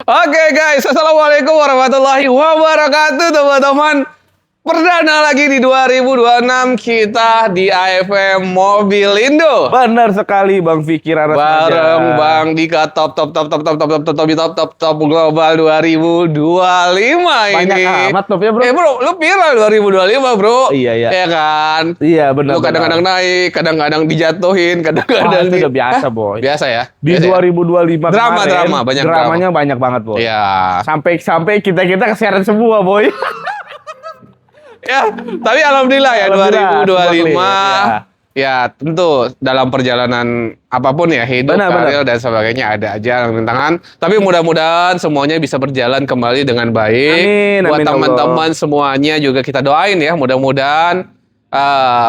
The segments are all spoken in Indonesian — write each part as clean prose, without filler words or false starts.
Oke guys, assalamualaikum warahmatullahi wabarakatuh teman-teman. Perdana lagi di 2026 kita di AFM Mobilindo. Benar sekali Bang Fikir Bareng Bang Dika top global 2025 Banyak ini. amat top ya bro. Bro, lu viral 2025 bro. Iya. Ya kan? Iya benar. Lu kadang-kadang naik, kadang-kadang dijatuhin, kadang-kadang itu udah biasa boy. Biasa ya? Di Biasa 2025 drama, kemarin, banyak dramanya banyak banget boy. Iya. Sampai kita keseret semua boy. Ya, tapi alhamdulillah ya 2025 ya tentu dalam perjalanan apapun ya hidup, karir dan sebagainya ada aja rintangan. Tapi mudah-mudahan semuanya bisa berjalan kembali dengan baik. Amin, buat amin, teman-teman semuanya juga kita doain ya mudah-mudahan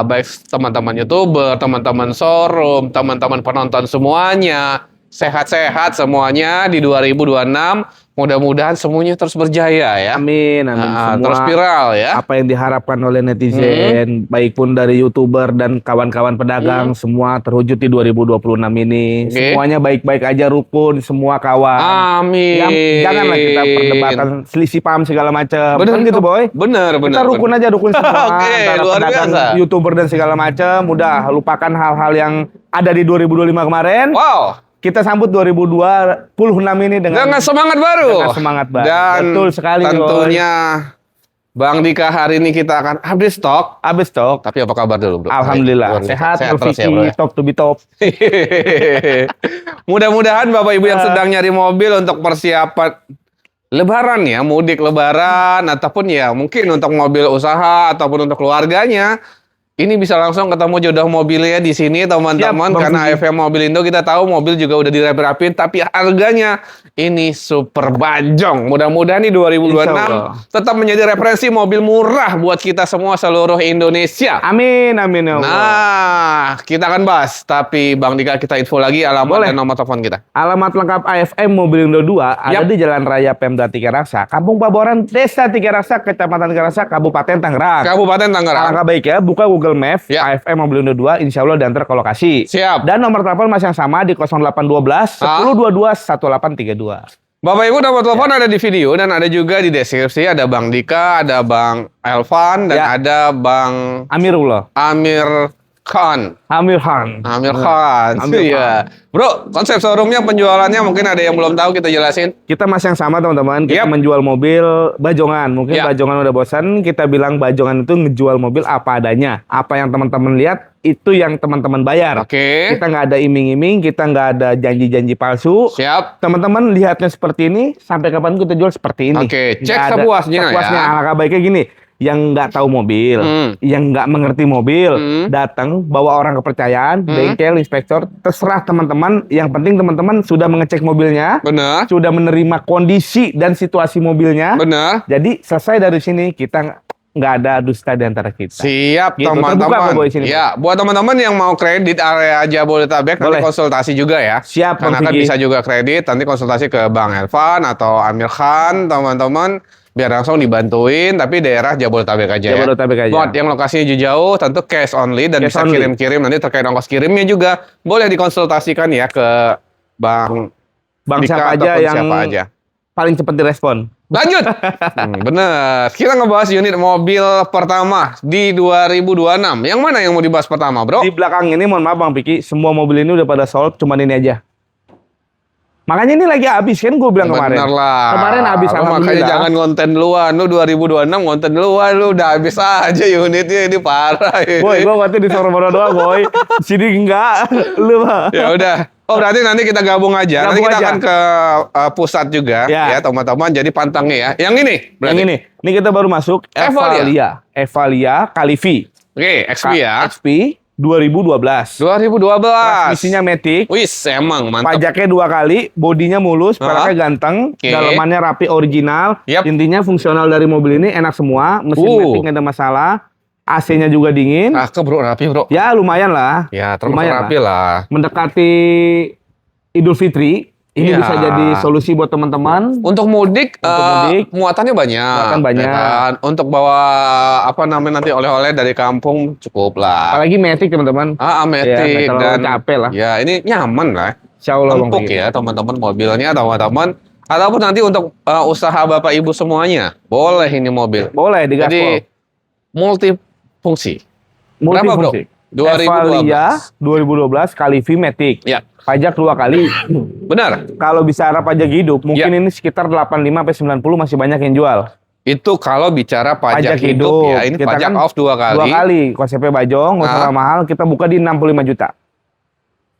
baik teman-teman YouTuber, teman-teman showroom, teman-teman penonton semuanya sehat-sehat semuanya di 2026. Mudah-mudahan semuanya terus berjaya ya. Amin. Semua terus viral ya. Apa yang diharapkan oleh netizen, baik pun dari YouTuber dan kawan-kawan pedagang, semua terwujud di 2026 ini. Semuanya baik-baik aja, rukun, semua kawan. Amin. Janganlah kita perdebatan selisih paham segala macam. Bener gitu boy. Bener. Kita rukun aja, rukun semua. Oke, luar biasa. YouTuber dan segala macam. Udah lupakan hal-hal yang ada di 2025 kemarin. Wow. Kita sambut 2026 ini dengan semangat baru. Dengan semangat baru. Dan betul sekali. Tentunya Bang Dika hari ini kita akan update stok. Tapi apa kabar dulu bro? Alhamdulillah. Sehat terus ya bro. Top to be top. Mudah-mudahan Bapak Ibu yang sedang nyari mobil untuk persiapan Lebaran ya, mudik Lebaran ataupun ya mungkin untuk mobil usaha ataupun untuk keluarganya. Ini bisa langsung ketemu jodoh mobilnya di sini teman-teman, karena AFM Mobilindo kita tahu mobil juga udah dirapin, tapi harganya ini super bajong. Mudah-mudahan di 2026 tetap menjadi referensi mobil murah buat kita semua seluruh Indonesia. Amin ya Allah. Nah, kita akan bahas, tapi Bang Dika kita info lagi alamat dan nomor telepon kita. Alamat lengkap AFM Mobilindo 2 ada di Jalan Raya Pemda Tiga Raksa, Kampung Paboran, Desa Tiga Raksa, Kecamatan Tiga Raksa, Kabupaten Tangerang. Alangkah baik ya, buka Google Maps, AFM Mobilindo 2, insya Allah diantar ke lokasi. Siap. Dan nomor telepon masih yang sama di 0812 1022 1832. Bapak Ibu nomor telepon ada di video dan ada juga di deskripsi. Ada Bang Dika, ada Bang Elvan, dan ada Bang Amir Khan. Iya. Bro, konsep showroomnya penjualannya mungkin ada yang belum tahu, kita jelasin. Kita masih yang sama teman-teman. Kita menjual mobil bajongan. Mungkin bajongan udah bosan, kita bilang bajongan itu ngejual mobil apa adanya. Apa yang teman-teman lihat, itu yang teman-teman bayar. Kita nggak ada iming-iming, kita nggak ada janji-janji palsu. Siap. Teman-teman lihatnya seperti ini, sampai kapan kita jual seperti ini. Cek sepuasnya ya. Alangkah baiknya gini. Yang nggak tahu mobil, yang nggak mengerti mobil, datang bawa orang kepercayaan, bengkel, inspektor, terserah teman-teman. Yang penting teman-teman sudah mengecek mobilnya, sudah menerima kondisi dan situasi mobilnya. Jadi selesai dari sini kita nggak ada dusta di antara kita. Siap teman-teman. Ya, buat teman-teman yang mau kredit area Jabodetabek nanti konsultasi juga ya. Siap. Karena kan bisa juga kredit, nanti konsultasi ke Bang Elvan atau Amir Khan teman-teman. Biar langsung dibantuin, tapi daerah Jabodetabek aja ya. Buat yang lokasinya jauh, tentu cash only dan bisa kirim-kirim. Nanti terkait ongkos kirimnya juga boleh dikonsultasikan ya ke Bang siapa aja yang paling cepat direspon. Lanjut. Bener. Kita ngebahas unit mobil pertama di 2026. Yang mana yang mau dibahas pertama, bro? Di belakang ini, mohon maaf Bang Piki, semua mobil ini udah pada sold, cuman ini aja. Makanya ini lagi habis kan, gue bilang kemarin. Bener lah. Kemarin habis, makanya jangan konten duluan. Lu 2026 konten duluan, lu udah habis aja unitnya, ini parah. Boy, gue waktu di showroom doang, boy. Sini enggak, lu mah. Ya udah. Oh, berarti nanti kita gabung aja. Nanti kita akan ke pusat juga ya teman-teman. Jadi pantangnya ya. Yang ini berarti. Yang ini kita baru masuk Evalia Calivi. Oke, XP ya. XP 2012. Transmisinya Matic. Wis, emang mantap. Pajaknya 2 kali, bodinya mulus, peleknya ganteng, dalamannya rapi original. Intinya fungsional dari mobil ini enak semua, mesin Matic nggak ada masalah. AC-nya juga dingin. Rapi bro. Ya lumayan lah. Ya termasuk rapi lah. Mendekati Idul Fitri. Ini bisa jadi solusi buat teman-teman. Untuk mudik, muatannya banyak. Ya kan? Untuk bawa nanti oleh-oleh dari kampung cukup lah. Apalagi Matic teman-teman. Matic dan capek lah. Ya ini nyaman lah. Insya Allah empuk ya teman-teman mobilnya teman-teman. Ataupun nanti untuk usaha Bapak Ibu semuanya, boleh ini mobil. Boleh digaspol. Jadi multifungsi. Berapa bro? Multifungsi. 2012. Evalia 2012 kali V-Matic. Ya, Pajak 2 kali. benar. Kalau bicara pajak hidup, mungkin Ya. ini sekitar 85-90 masih banyak yang jual. Itu kalau bicara pajak, hidup ya. Ini Kita pajak kan off 2 kali. 2 kali. Konsepnya Bajong, nggak usah mahal. Kita buka di 65 juta.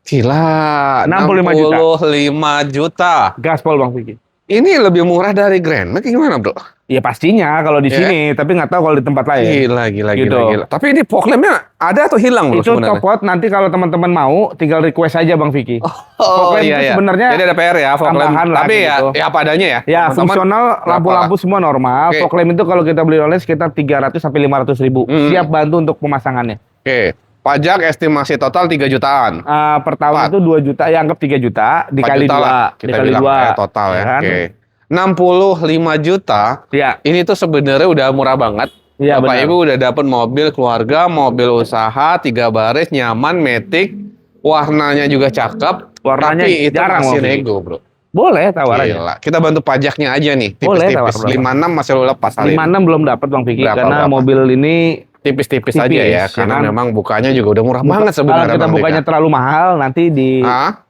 Gila, 65 juta. 65 juta. Gaspol Bang Vicky. Ini lebih murah dari Grand Max gimana bro? Ya pastinya kalau di Ya. sini, tapi nggak tahu kalau di tempat lain. Gila. Gitu. Tapi ini fog lamp-nya ada atau hilang bro Itu sebenarnya? copot, nanti kalau teman-teman mau tinggal request aja Bang Vicky. Oh lamp itu sebenarnya jadi ada PR ya fog lamp. tambahan lah Tapi gitu. ya apa adanya ya. Ya, Teman-teman, fungsional, lampu-lampu semua normal. Oke. Fog lamp itu kalau kita beli online sekitar 300 sampai 500 ribu. Siap bantu untuk pemasangannya. Oke. Pajak estimasi total 3 jutaan. Per tahun itu 2 juta, ya anggap 3 juta 4 dikali juta 2. lah. Kita Dikali bilang 2. ya, total ya. kan? Oke. 65 juta. Ya, Ini tuh sebenarnya udah murah banget. Iya, Bapak benar. Ibu udah dapat mobil keluarga, mobil usaha, 3 baris, nyaman, matic, warnanya juga cakep. Warnanya tapi itu jarang masih mobil. nego bro. boleh tawar aja. Gila. Kita bantu pajaknya aja nih, Boleh, tipis-tipis. tawar berapa? 56 masih lo lepas kali. 56 belum dapat Bang Vicky Berapa, karena berapa? mobil ini Tipis-tipis aja Tipis, ya, ya karena kan? memang bukanya juga udah murah banget kalau sebenarnya. kita Bang bukanya Dika. terlalu mahal nanti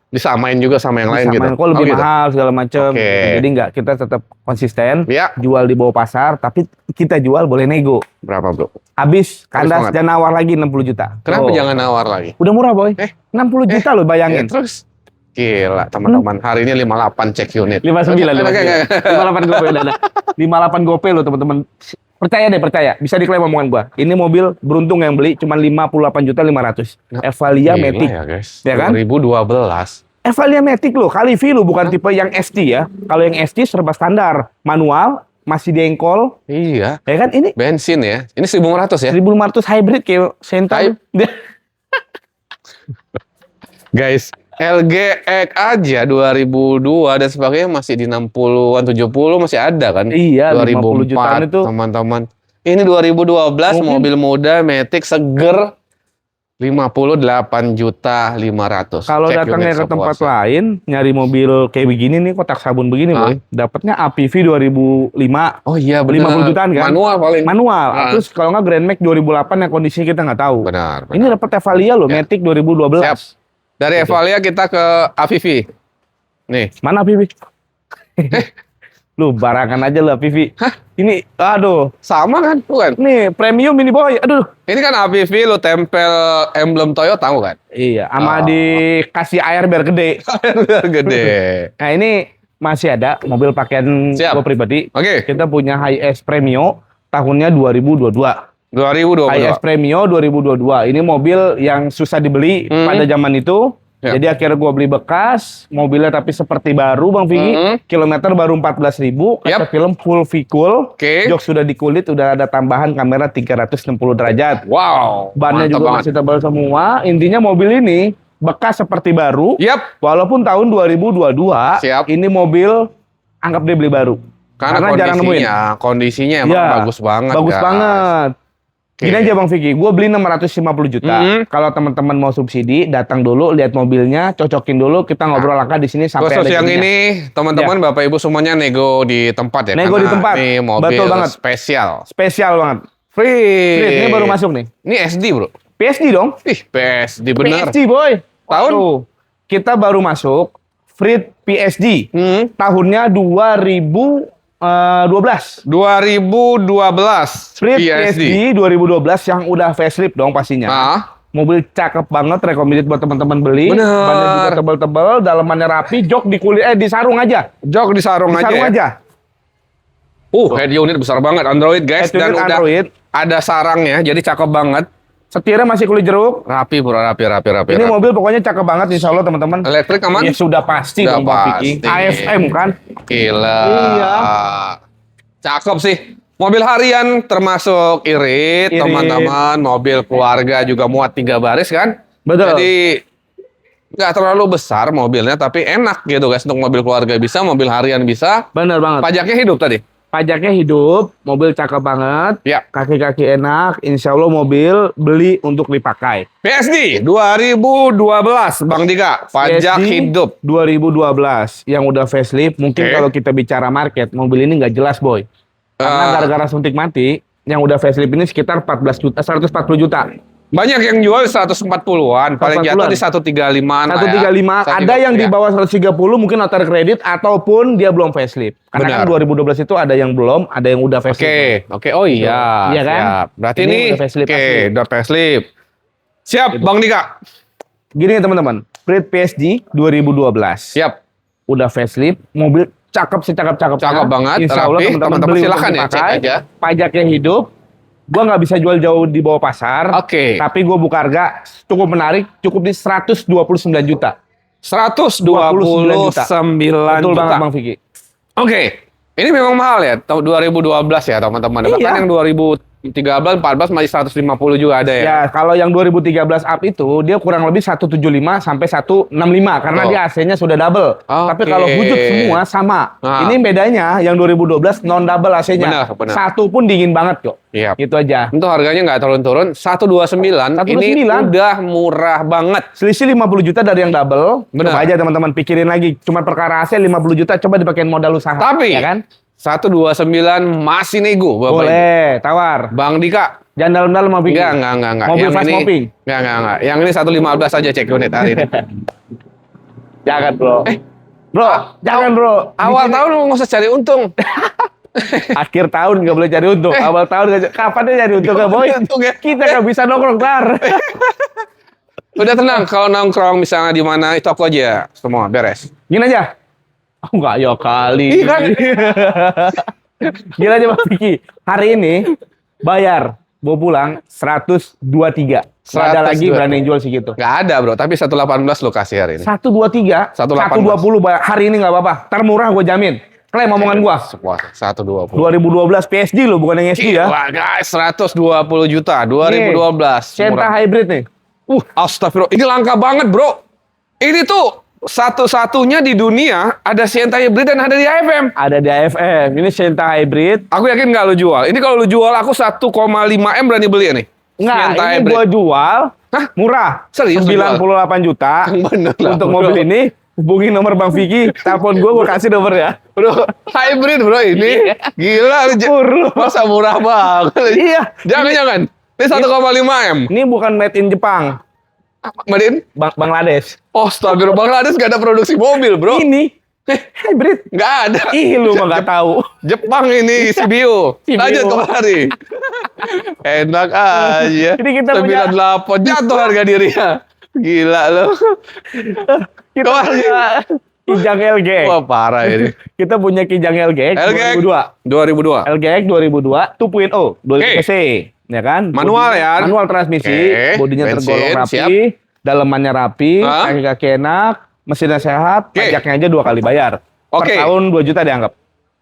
Disamain juga sama yang lain gitu. disamain kok lebih Oh, gitu. mahal segala macam. Oke. Jadi enggak, kita tetap konsisten Ya, jual di bawah pasar, tapi kita jual boleh nego. berapa bro? Habis kandas banget. dan nawar lagi 60 juta. Kenapa Oh. jangan nawar lagi? Udah murah boy. 60 Eh, juta loh bayangin. Terus? Gila, teman-teman. Hari ini 58 cek unit. 59 Oke. 58 gope udah ada. 58 gope loh teman-teman. Percaya deh, percaya. Bisa diklaim omongan gua. Ini mobil beruntung yang beli cuma 58 juta 500. Evalia Gila Matic. ya guys. Ya kan? 2012. Evalia Matic loh, kali V loh, bukan tipe yang ST ya. Kalau yang ST serba standar, manual, masih diengkol, Iya. ya kan? Ini Bensin ya. Ini 1500 ya. 1500 hybrid kayak Senta. Guys, LG X aja 2002 dan sebagainya masih di 60-an 70 masih ada kan? Iya, 50 jutaan 2004 itu. teman-teman. Ini 2012 mobil muda Matic seger 58 juta 500. Kalau Cek datangnya unit ke tempat sepuasnya. lain, nyari mobil kayak begini nih, kotak sabun begini boy, dapatnya APV 2005, Oh iya benar. 50 jutaan kan? Manual paling. manual. Terus kalau nggak Grand Max 2008 yang kondisinya kita nggak tahu. Benar. Ini dapat Evalia loh, Ya. Matic 2012. Siap. Dari Evalia kita ke AVV. Nih. Mana APV? Lu barangan aja lah APV. Ini, aduh, Sama kan? Bukan? nih premium ini boy, aduh. Ini kan AVV lu tempel emblem Toyota tahu kan? Iya, sama Oh. dikasih air biar gede. Biar gede. Nah ini masih ada mobil pakaian Siap. gue pribadi. Oke. Kita punya Hi-S Premio tahunnya 2022. 2022. Hi-S Premio 2022. Ini mobil yang susah dibeli pada zaman itu. Ya. Jadi akhirnya gue beli bekas, mobilnya tapi seperti baru Bang Vicky. Kilometer baru 14.000, kaca Yap. film full V-Cool. Oke. Jok sudah dikulit, udah ada tambahan kamera 360 derajat. Wow. Bannya mantap juga banget. masih tebal semua. Intinya mobil ini bekas seperti baru. Yap. Walaupun tahun 2022, Siap. ini mobil anggap dia beli baru. Karena jarang nemuin. kondisinya emang Iya, bagus banget. Bagus guys. banget. Oke. Gini aja Bang Vicky, gue beli 650 juta. Kalau teman-teman mau subsidi, datang dulu, lihat mobilnya, cocokin dulu, kita ngobrol langkah di sini sampai Khusus ada yang jadinya. ini, teman-teman, Bapak Ibu semuanya nego di tempat ya. Nego karena di tempat. Ini mobil Betul banget. spesial. Spesial banget. Free. Frit, ini baru masuk nih. Ini SD bro. PSD dong. Ih, PSD bener. PSD boy. Tahun? Waduh. Kita baru masuk Frit PSD. Tahunnya 2012. 2012. Frit PSD 2012 yang udah facelift dong pastinya. Ah, Mobil cakep banget, recommended buat teman-teman beli. Bener. Bannya juga tebal-tebal, dalamannya rapi, jok disarung aja. jok disarung aja. Disarung Ya. aja. Head unit besar banget Android guys Head dan unit udah Android. ada sarangnya, jadi cakep banget. Setirnya masih kulit jeruk. Rapi bro, rapi. Ini mobil pokoknya cakep banget insya Allah teman-teman. Elektrik aman? Ya sudah pasti Sudah dong Bang Vicky. pasti. AFM kan. Gila. Iya. Cakep sih. Mobil harian termasuk irit, Irit. teman-teman. Mobil keluarga juga muat 3 baris kan? Betul. Jadi nggak terlalu besar mobilnya, tapi enak gitu guys. Untuk mobil keluarga bisa, mobil harian bisa. Bener banget. Pajaknya hidup tadi. Pajaknya hidup, mobil cakep banget, Ya. kaki-kaki enak, insya Allah mobil beli untuk dipakai. PSD 2012 Bang Dika, pajak PSD hidup. 2012 yang udah facelift. Mungkin Oke. kalau kita bicara market, mobil ini nggak jelas boy. Karena gara-gara suntik mati, yang udah facelift ini sekitar 14 juta, 140 juta. Banyak yang jual 140-an, paling jatuh 140-an. di 135-an. 135, ada yang di bawah 130 mungkin notar kredit ataupun dia belum facelift. Karena kan Benar. 2012 itu ada yang belum, ada yang udah facelift. Oke, oh iya. Iya kan? Siap. Berarti Ini ini udah facelift oke, asli. udah facelift. Siap, Bang Dika. Gini teman-teman, Pride PSG 2012. Siap. Udah facelift, mobil cakep sih cakep-cakep. Cakep banget, Insya Allah rapi. teman-teman Teman-teman beli silakan untuk ya, cek dipakai. aja. Pajaknya hidup. Gua nggak bisa jual jauh di bawah pasar. Oke. Tapi gue buka harga cukup menarik, cukup di 129 juta. 129 Betul juta. banget Bang Vicky. Oke. Ini memang mahal ya, tahun 2012 ya teman-teman. Bahkan Iya. yang 2013, 14 masih 150 juga ada ya. Ya, kalau yang 2013 up itu dia kurang lebih 175 sampai 165 karena Oh. dia AC-nya sudah double. Tapi kalau wujud semua sama. Nah. Ini bedanya yang 2012 non double AC-nya. Benar. Satu pun dingin banget kok. Iya. Gitu aja. Untuk harganya nggak turun-turun, 129 ini 129. udah murah banget. Selisih 50 juta dari yang double. Benar. Coba aja teman-teman pikirin lagi. Cuma perkara AC 50 juta coba dipakein modal usaha. Tapi ya kan? 129 masih nego Bapak Ibu. Boleh, tawar. Bang Dika. Jangan dalam-dalam mau bikin. Enggak. Mobil Yang fast ini, mopping. Enggak. Yang ini 115 aja cek unit hari ini. Jangan, Bro. Bro, jangan, Bro. Awal tahun nggak usah cari untung. Akhir tahun nggak boleh cari untung. Awal tahun kapan dia cari untung nggak boy? Untung ya. Kita nggak bisa nongkrong ntar. Udah tenang, kalau nongkrong misalnya di mana itu aku aja semua beres. Gini aja. Oh, nggak ya kali. Iya kan? Gila aja Bang Vicky. Hari ini bayar bawa pulang 123. Nggak ada lagi 123. berani yang jual segitu. Nggak ada bro, tapi 118 lo kasih hari ini. 123, 118. 120 bayar. Hari ini nggak apa-apa. Ntar murah gue jamin. Klaim omongan gua. Wah, 120. 2012 PSG lo bukan yang SD ya. Wah guys, 120 juta, 2012. Senta Murah. hybrid nih. Astagfirullah, ini langka banget bro. Ini tuh satu-satunya di dunia ada Sienta hybrid dan ada di AFM. Ada di AFM. Ini Senta hybrid. Aku yakin nggak lu jual. Ini kalau lu jual aku 1,5 M berani beli nih. Nggak, Sienta ini hybrid. gua jual. Hah? Murah. Serius lu 98 juta. Yang bener lah, Untuk bro. mobil ini. Hubungi nomor Bang Vicky. Telepon gua kasih nomor ya. Bro, hybrid bro ini. Gila lu. Lu. Masa murah banget. Iya. Jangan. Ini 1,5 M. Ini bukan made in Jepang. Madin? Bangladesh. Astagfirullah, Bangladesh gak ada produksi mobil bro. Ini hybrid. Nggak ada. Ih, lu mah nggak tahu. Jepang ini CBU. CBU. Lanjut kemari. Enak aja. Ini kita punya- 98 jatuh harga dirinya. Gila lo. Kita punya Kijang LG. Wah parah ini. Kita punya Kijang LG LG 2002. 2002. LGX 2002 2.0 2 cc, ya kan? Manual ya? Manual transmisi, Oke. bodinya Bensin, tergolong rapi, siap. dalemannya rapi, Hah? kaki-kaki enak, mesinnya sehat, Oke. pajaknya aja 2 kali bayar. Oke. Per tahun 2 juta dianggap.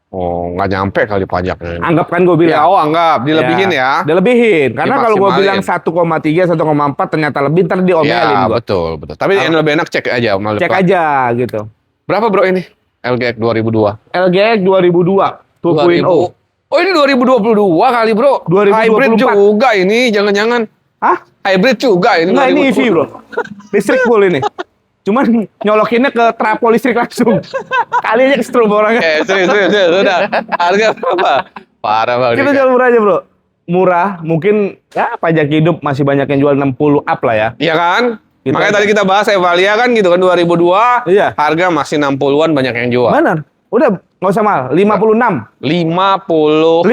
Oh nggak nyampe kali pajaknya. Anggap kan gue Ya, bilang. oh anggap dilebihin ya. Dilebihin. Karena kalau gue Dimaksimalin. bilang 1,3, 1,4 ternyata lebih, ntar diomelin Ya gue. betul. Tapi yang lebih enak cek aja. Cek aja gitu. Berapa bro ini? LGX 2002. LGX 2002 2.0. Oh ini 2022 kali bro. 2024. Hybrid juga ini. Jangan-jangan. Hah? Hybrid juga ini. Enggak, ini 2022. EV bro. Listrik full ini. Cuman nyolokinnya ke trafo listrik langsung. Kali aja ke strobe orangnya. Serius. Udah. Harga berapa? Parah banget. Kita jual murah aja bro. Murah, mungkin ya pajak hidup masih banyak yang jual 60 up lah ya. Iya kan? Gitu Makanya aja. tadi kita bahas Evalia kan gitu kan 2002. Iya. Harga masih 60-an banyak yang jual. Benar. Udah nggak usah mahal. 56. 56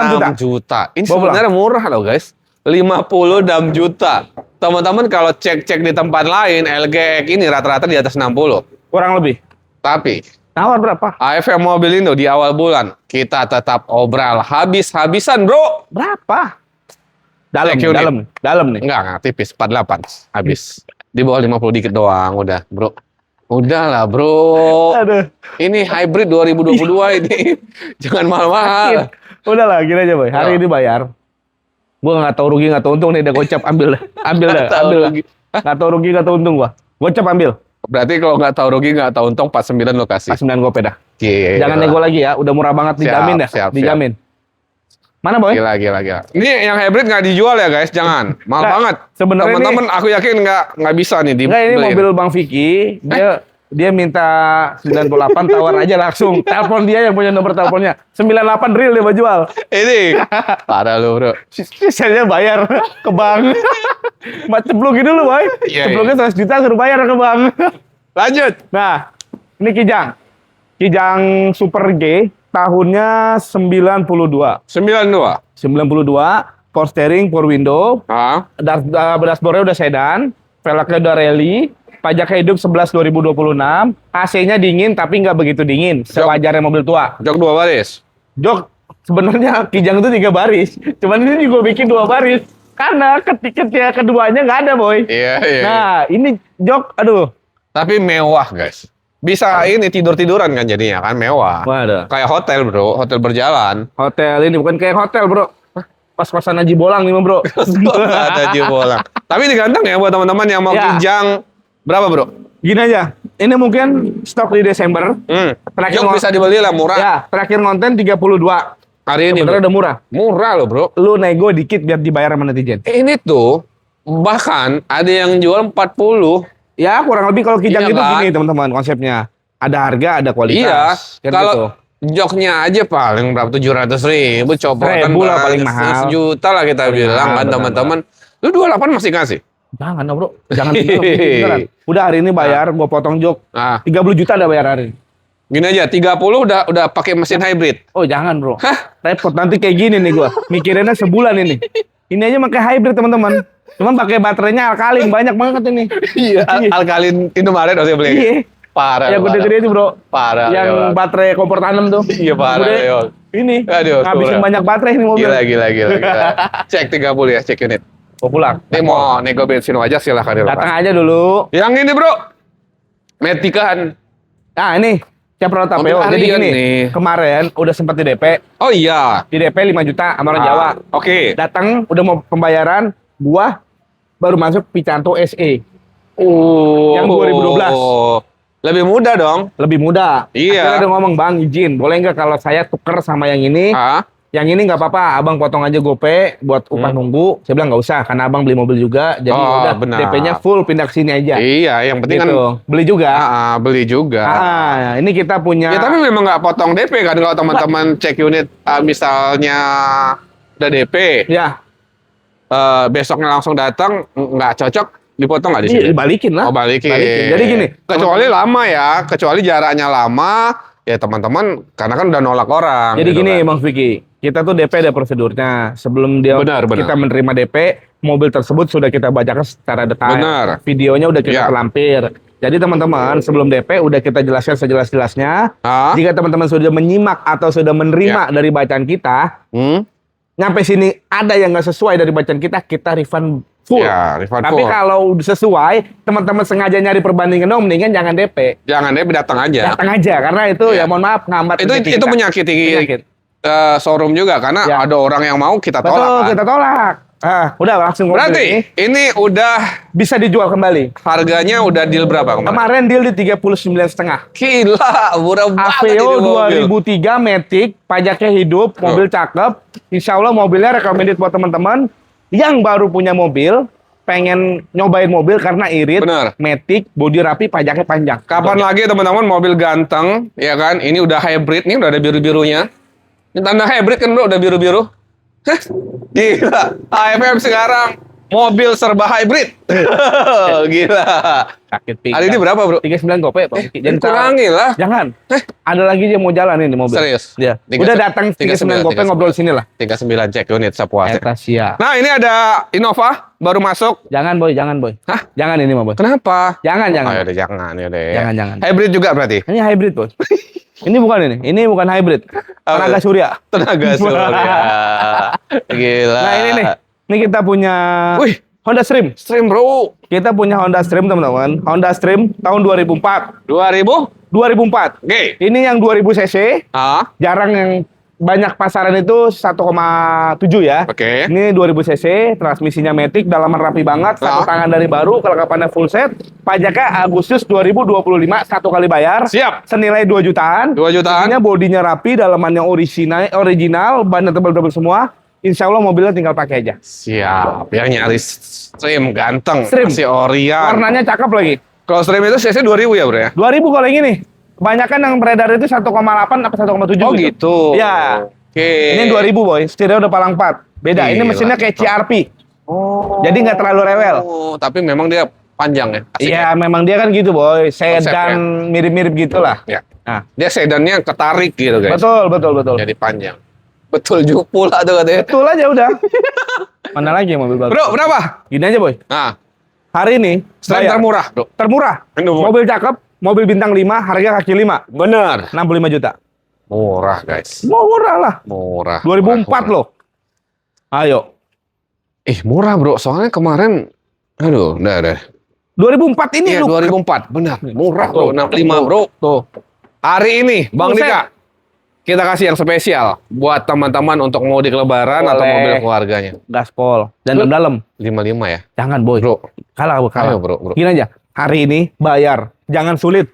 juta. juta. Ini Bawa pulang. sebenarnya murah loh guys. 56 juta. Teman-teman kalau cek-cek di tempat lain LGX ini rata-rata di atas 60. Kurang lebih. Tapi Tawar berapa? AFM Mobilindo di awal bulan kita tetap obral habis-habisan bro. Berapa? Dalam, Cek unit. dalam nih. Enggak tipis 48 habis. Di bawah 50 dikit doang udah bro. Udahlah bro. Aduh. Ini hybrid 2022 ini. Jangan mahal-mahal. Udah lah, gini aja boy. Hari Yo. ini bayar. Gua nggak tahu rugi nggak tahu untung nih, udah gocap ambil dah. Ambil dah, Nggak tahu ambil dah. rugi. Nggak tahu rugi nggak tahu untung gua. Gocap ambil. Berarti kalau nggak tahu rugi nggak tahu untung 49 lo kasih. Pas 9 gope dah. Gila. Jangan nego lagi ya, udah murah banget, dijamin ya, siap. dijamin. Mana boy? Gila. Ini yang hybrid nggak dijual ya guys, jangan. Mahal Nggak, banget. sebenarnya Teman-teman, aku yakin nggak bisa nih Enggak, ini dibeliin. mobil Bang Vicky, dia minta 98 tawar aja langsung. Telepon dia yang punya nomor teleponnya. 98 real dia mau jual. Ini parah lu bro. Sisanya bayar ke bank. Mak ceplok gitu dulu boy. Iya, Ceploknya 100 juta suruh bayar ke bank. Lanjut. Nah, ini Kijang. Kijang Super G tahunnya 92. 92. 92, power steering, power window, dashboardnya udah sedan, velgnya udah rally, pajak hidup 11 2026, AC-nya dingin tapi nggak begitu dingin, sewajarnya mobil tua. Jok 2 baris. Jok, sebenarnya Kijang itu 3 baris, cuman ini juga bikin 2 baris. Karena ketiketnya keduanya nggak ada, boy. Iya. Nah, ini jok, aduh. Tapi mewah guys. Bisa ini tidur-tiduran kan jadinya kan mewah. Waduh. Kayak hotel bro, hotel berjalan. Hotel ini bukan kayak hotel, bro. Pas-pasan Haji Bolang nih, bro. Ada bolang. Tapi ini ganteng ya buat teman-teman yang mau Ya. Kijang. Berapa bro? Gini aja, ini mungkin stok di Desember. Terakhir Jok bisa dibeli lah murah. Ya, terakhir konten 32. Hari ini Sebenarnya bro. udah murah. Murah loh bro. Lu nego dikit biar dibayar sama netizen. Ini tuh bahkan ada yang jual 40. Ya, kurang lebih kalau Kijang Iya itu kan? gini teman-teman konsepnya. Ada harga, ada Iya. kualitas. Kan Kalau gitu. joknya aja paling berapa 700.000, copotan 1.000 lah paling mahal. 1 juta lah kita Paling bilang mahal, kan benar. teman-teman. Lu 28 masih kasih? Jangan dong, bro. Jangan beneran. Udah hari ini bayar, gua potong jok. Nah, 30 juta udah bayar hari ini. gini aja 30 udah pakai mesin hybrid. Oh, jangan, bro. Repot nanti kayak gini nih gua. Mikirinnya sebulan ini. Ini aja pakai hybrid, teman-teman. Cuman pakai baterainya alkalin banyak banget ini. Iya, alkalin Indomaret harusnya beli. Iya. Parah. Yang gede-gede itu, bro. Parah. Yang ya, baterai kompor tanam tuh. Iya, parah, Udah, ya. ini Aduh, ngabisin kurang. banyak baterai ini mobil. Gila. Cek 30 ya, cek unit. Mau pulang. Ini mau nego bensin aja silahkan Datang dilepas. aja dulu. Yang ini bro, Metikan. Nah ini Chevrolet Tapeo. Mobil Jadi alien gini, nih. kemarin udah sempat di DP. Oh iya. Di DP 5 juta sama orang Jawa. Oke. Datang udah mau pembayaran, gua baru masuk Picanto SE. Oh. Yang 2012. Lebih mudah dong. Lebih mudah. Iya. Akhirnya udah ngomong, "Bang, izin, boleh nggak kalau saya tuker sama yang ini? Ah, Yang ini nggak apa-apa, abang potong aja gope buat upah nunggu." Saya bilang nggak usah, karena abang beli mobil juga. Jadi Oh, udah benar. DP-nya full pindah ke sini aja. iya, yang penting Gitu. kan Beli juga. beli juga. Ini kita punya. Ya tapi memang nggak potong DP kan kalau teman-teman cek unit misalnya udah DP, Ya, besoknya langsung datang nggak cocok dipotong nggak di sini? iya, dibalikin lah. Oh balikin. Jadi gini, kecuali lama ya, kecuali jaraknya lama, ya teman-teman karena kan udah nolak orang. Jadi gitu gini, kan. Bang Vicky, kita tuh DP ada prosedurnya. Sebelum Benar. kita menerima DP, mobil tersebut sudah kita bacakan secara detail. Benar. Videonya udah kita Ya. lampir. Jadi teman-teman, sebelum DP udah kita jelaskan sejelas-jelasnya. Ah? Jika teman-teman sudah menyimak atau sudah menerima dari bacaan kita, nyampe sini ada yang nggak sesuai dari bacaan kita refund full. Ya, refund Tapi full. kalau sesuai, teman-teman sengaja nyari perbandingan dong, mendingan jangan DP. Jangan deh datang aja. Datang aja, karena itu Ya. ya mohon maaf ngambat Itu rezeki itu kita. menyakiti Penyakit. showroom juga karena Ya. ada orang yang mau kita Betul, tolak. Kan? kita tolak. Udah langsung ngomong Berarti ini udah bisa dijual kembali. harganya udah deal berapa kemarin? Kemarin deal di 39,5. Gila, murah banget Aveo ini mobil. 2003 Matic, pajaknya hidup, mobil cakep. Insya Allah mobilnya recommended buat teman-teman yang baru punya mobil, pengen nyobain mobil karena irit, Bener. Matic, bodi rapi, pajaknya panjang. Kapan lagi teman-teman mobil ganteng, ya kan? Ini udah hybrid nih, udah ada biru-birunya. Ini tanda hybrid kan bro, udah biru-biru. Hah? Gila, AFM sekarang mobil serba hybrid. Gila. Sakit pinggang. Hari ini berapa bro? 39 gope, Pak. Jangan Kurangi lah. Jangan. Ada lagi dia mau jalan ini mobil. Serius? Ya. 39, Udah datang 39 gope 39. ngobrol sini lah. 39 cek unit sepuasnya. Eta siap. Nah ini ada Innova baru masuk. Jangan boy, jangan boy. Hah? Jangan ini mah boy. Kenapa? Jangan, jangan. Oh, yaudah, jangan, yaudah. Jangan. Hybrid juga berarti? Ini hybrid bos. Ini bukan ini bukan hybrid. Tenaga surya. Tenaga surya. Gila. Nah ini nih, ini kita punya Wih. Honda Stream. Stream bro. Kita punya Honda Stream teman-teman. Honda Stream tahun 2004. 2000? 2004. Oke. Ini yang 2000 cc. Ah, Jarang yang banyak pasaran itu 1,7 ya. Oke. Ini 2000 cc, transmisinya matic, dalaman rapi banget, satu tangan dari baru, kelengkapannya full set. Pajaknya Agustus 2025, satu kali bayar. Siap. Senilai 2 jutaan. 2 jutaan. Intinya bodinya rapi, dalamannya original, bannya tebal-tebal semua. Insya Allah mobilnya tinggal pakai aja. Siap. Yang nyari stream ganteng. Stream. Masih Orion. Warnanya cakep lagi. Kalau stream itu cc 2000 ya bro ya? 2000 kalau yang ini. Kebanyakan yang beredar itu 1,8 apa 1,7 Oh gitu. Ya. Oke. Ini 2000 boy, stereo udah palang 4. Beda, ini Gila. mesinnya kayak CRP. Oh. Jadi nggak terlalu rewel. Oh, tapi memang dia panjang ya? Asik Iya, memang dia kan gitu boy, Konsep, sedan mirip-mirip gitulah. ya? Nah, Dia sedannya ketarik gitu guys. betul. Jadi panjang. Betul juga pula tuh katanya. Betul aja udah. Mana lagi yang mobil bagus? Bro, berapa? Gini aja boy, Nah, hari ini stream bayar. termurah bro. Termurah. Aduh. Mobil cakep, mobil bintang 5, harga kaki 5. Bener. 65 juta. Murah guys. Murah lah. Murah. 2004 murah. loh. Ayo. Murah bro. Soalnya kemarin, aduh, udah. 2004 ini Iya, lu. 2004. Benar. Murah Tuh, bro. 65 bro. Tuh. Hari ini, Bang Buset. Dika, kita kasih yang spesial buat teman-teman untuk mudik lebaran atau Boleh. mobil keluarganya. Gaspol dan dalam-dalam. 55 ya? Jangan boy. Bro, Kalah. ayo bro. Gini aja. Hari ini bayar. Jangan sulit.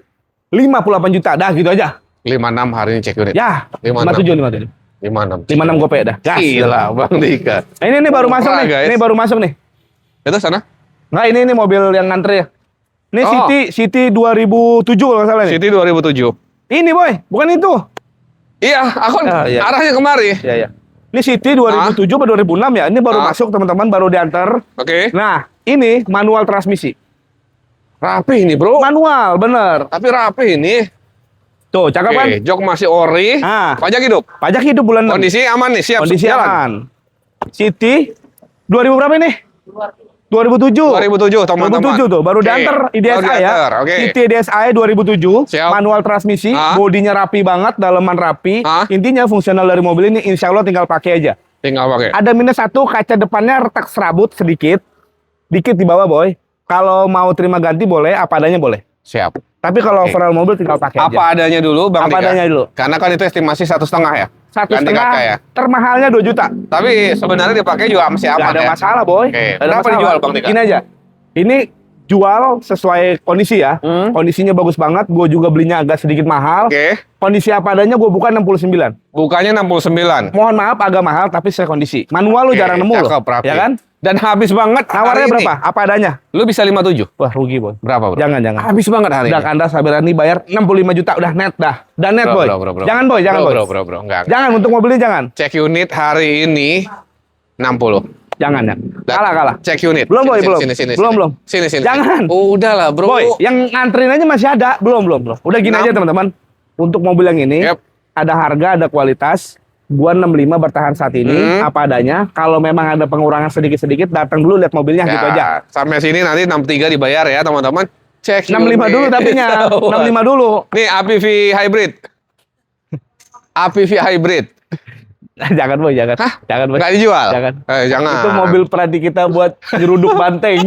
58 juta. Dah gitu aja. 56 hari ini cek unit. Ya. 56. 57. 56. 56 gope dah. Gas. Gila, Bang Dika. Nah, ini baru Murah, masuk nih. guys. Ini baru masuk nih. Itu sana? Nggak, ini mobil yang ngantri ya. Ini Oh. City 2007 kalau nggak salah nih. City 2007. Ini boy, bukan itu. Iya, aku Ah, iya. arahnya kemari. Ya. Ini City 2007 atau 2006 ya. Ini baru masuk teman-teman, baru diantar. Oke. Nah, ini manual transmisi. Rapi ini, bro. Manual, bener. Tapi rapi ini. Tuh, cakep kan? Oke, jok masih ori. Ah. Pajak hidup. Pajak hidup bulan 6. Kondisi aman nih, siap. Kondisi jalan. aman. City 2000 berapa ini? 2007. 2007, teman-teman. 2007 tuh, baru Oke, diantar baru IDSI ya. diantar, oke. City IDSI 2007, Siap. manual transmisi, Ah. bodinya rapi banget, dalaman rapi. Ah. Intinya fungsional dari mobil ini insya Allah tinggal pakai aja. Tinggal pakai. Ada minus satu, kaca depannya retak serabut sedikit. Dikit di bawah boy. Kalau mau terima ganti boleh, apa adanya boleh. Siap. Tapi kalau Oke. overall mobil tinggal pakai aja. Apa adanya dulu, Bang Apa Dika? adanya dulu. Karena kan itu estimasi 1,5 ya. Satu Ganti setengah, kaca ya. termahalnya 2 juta. Tapi sebenarnya dipakai juga masih Gak aman ada ya. masalah boy. Oke. Nggak ada Berapa masalah. dijual, Bang Dika? Gini aja. Ini jual sesuai kondisi ya. Kondisinya bagus banget. Gue juga belinya agak sedikit mahal. Oke. Kondisi apa adanya gue buka 69. Bukannya 69. Mohon maaf agak mahal tapi saya kondisi. Manual lu Oke, jarang nemu loh. cakep, rapi. Ya kan? Dan habis banget Nawarnya hari ini. berapa? Apa adanya? Lu bisa 57. Wah rugi boy. Berapa, bro? Jangan. Habis banget hari Udah ini. Anda sabaran nih bayar 65 juta. Udah net dah. Udah net boy. Bro. Jangan boy, jangan boy. Bro. Enggak. Jangan untuk mobilnya jangan. Cek unit hari ini 60. Jangan ya. Dan Kalah. Cek unit. Belum, boy, belum. Sini. Belum. Sini. Jangan. Udah lah, bro. Boy, yang nganterin aja masih ada. Belum. Udah gini Enam. aja teman-teman. Untuk mobil yang ini Yep. ada harga, ada kualitas. Gua 65 bertahan saat ini apa adanya. Kalau memang ada pengurangan sedikit-sedikit, datang dulu lihat mobilnya gitu aja. Sampai sini nanti 63 dibayar ya, teman-teman. Cek 65 dulu unit. tapinya. 65 dulu. Nih APV hybrid. APV hybrid. Jangan boy, jangan. Hah? Jangan boy. Nggak dijual? Jangan. Jangan. Itu mobil peradi kita buat nyeruduk banteng.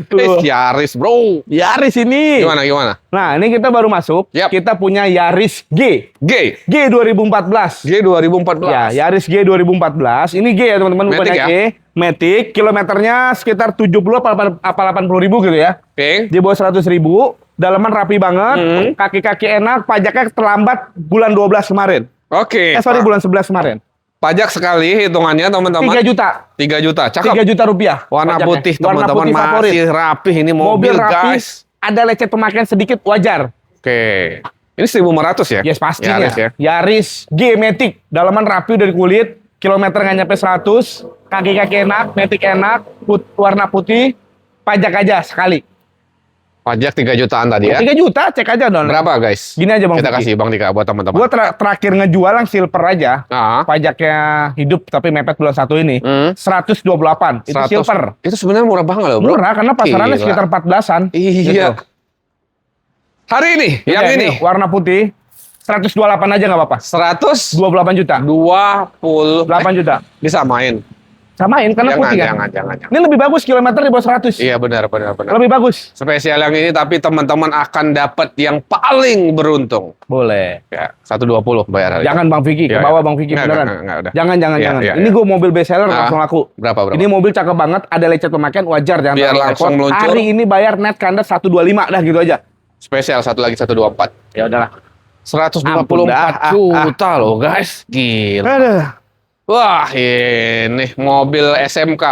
Tuh. Yaris, bro. Yaris ini. Gimana? Nah, ini kita baru masuk. Yap. Kita punya Yaris G. G. G 2014. G 2014. Ya, Yaris G 2014. Ini G ya teman-teman, bukannya Matic ya? G. Matic, kilometernya sekitar 70 apa 80 ribu gitu ya. Oke. Di bawah 100 ribu. Dalaman rapi banget. Kaki-kaki enak. Pajaknya terlambat bulan 12 kemarin. Oke. Sorry, bulan 11 kemarin. Pajak sekali hitungannya, teman-teman. 3 juta. 3 juta. 3 Cakep. juta rupiah. Warna pajaknya. putih, Warna teman-teman. putih favorit. Masih rapih ini mobil, rapi. guys. Ada lecet pemakaian sedikit, wajar. Oke. Ini 1.500 ya? Yes, pastinya. Yaris ya. Yaris G Matic. Dalaman rapi dari kulit. Kilometer nggak nyampe 100. Kaki-kaki enak. Matic enak. Warna putih. Pajak aja sekali. Pajak 3 jutaan tadi ya. 3 juta, cek aja Don. Berapa guys? Gini aja Bang Kita Vicky. kasih Bang Dika buat teman-teman. Gue terakhir ngejual yang silver aja. Ah. Pajaknya hidup tapi mepet bulan 1 ini. 128. Itu 100. silver. Itu sebenarnya murah banget loh, bro. Murah karena pasarannya Gila. sekitar 14-an. Iya. Gitu. Hari ini, yang Iya, ini. warna putih. 128 aja nggak apa-apa. 128 28 juta. 8 juta. bisa main. Samain karena putih kan. Jangan. Ini lebih bagus kilometer di bawah 100. Iya benar. Lebih bagus. Spesial yang ini tapi teman-teman akan dapat yang paling beruntung. Boleh. Ya, 120 bayar harga. Jangan Bang Vicky, ke Iya, bawah iya. Bang Vicky Nggak, beneran. nggak, udah. Jangan. Iya, Ini gue mobil best seller Ah, langsung laku. berapa? Ini mobil cakep banget, ada lecet pemakaian wajar jangan Biar terlalu langsung repot. meluncur. Hari ini bayar net kandas 125 dah gitu aja. Spesial satu lagi 124. Ya udahlah. 124 Ampun dah. juta loh guys. Gila. Aduh. Wah, ini mobil SMK.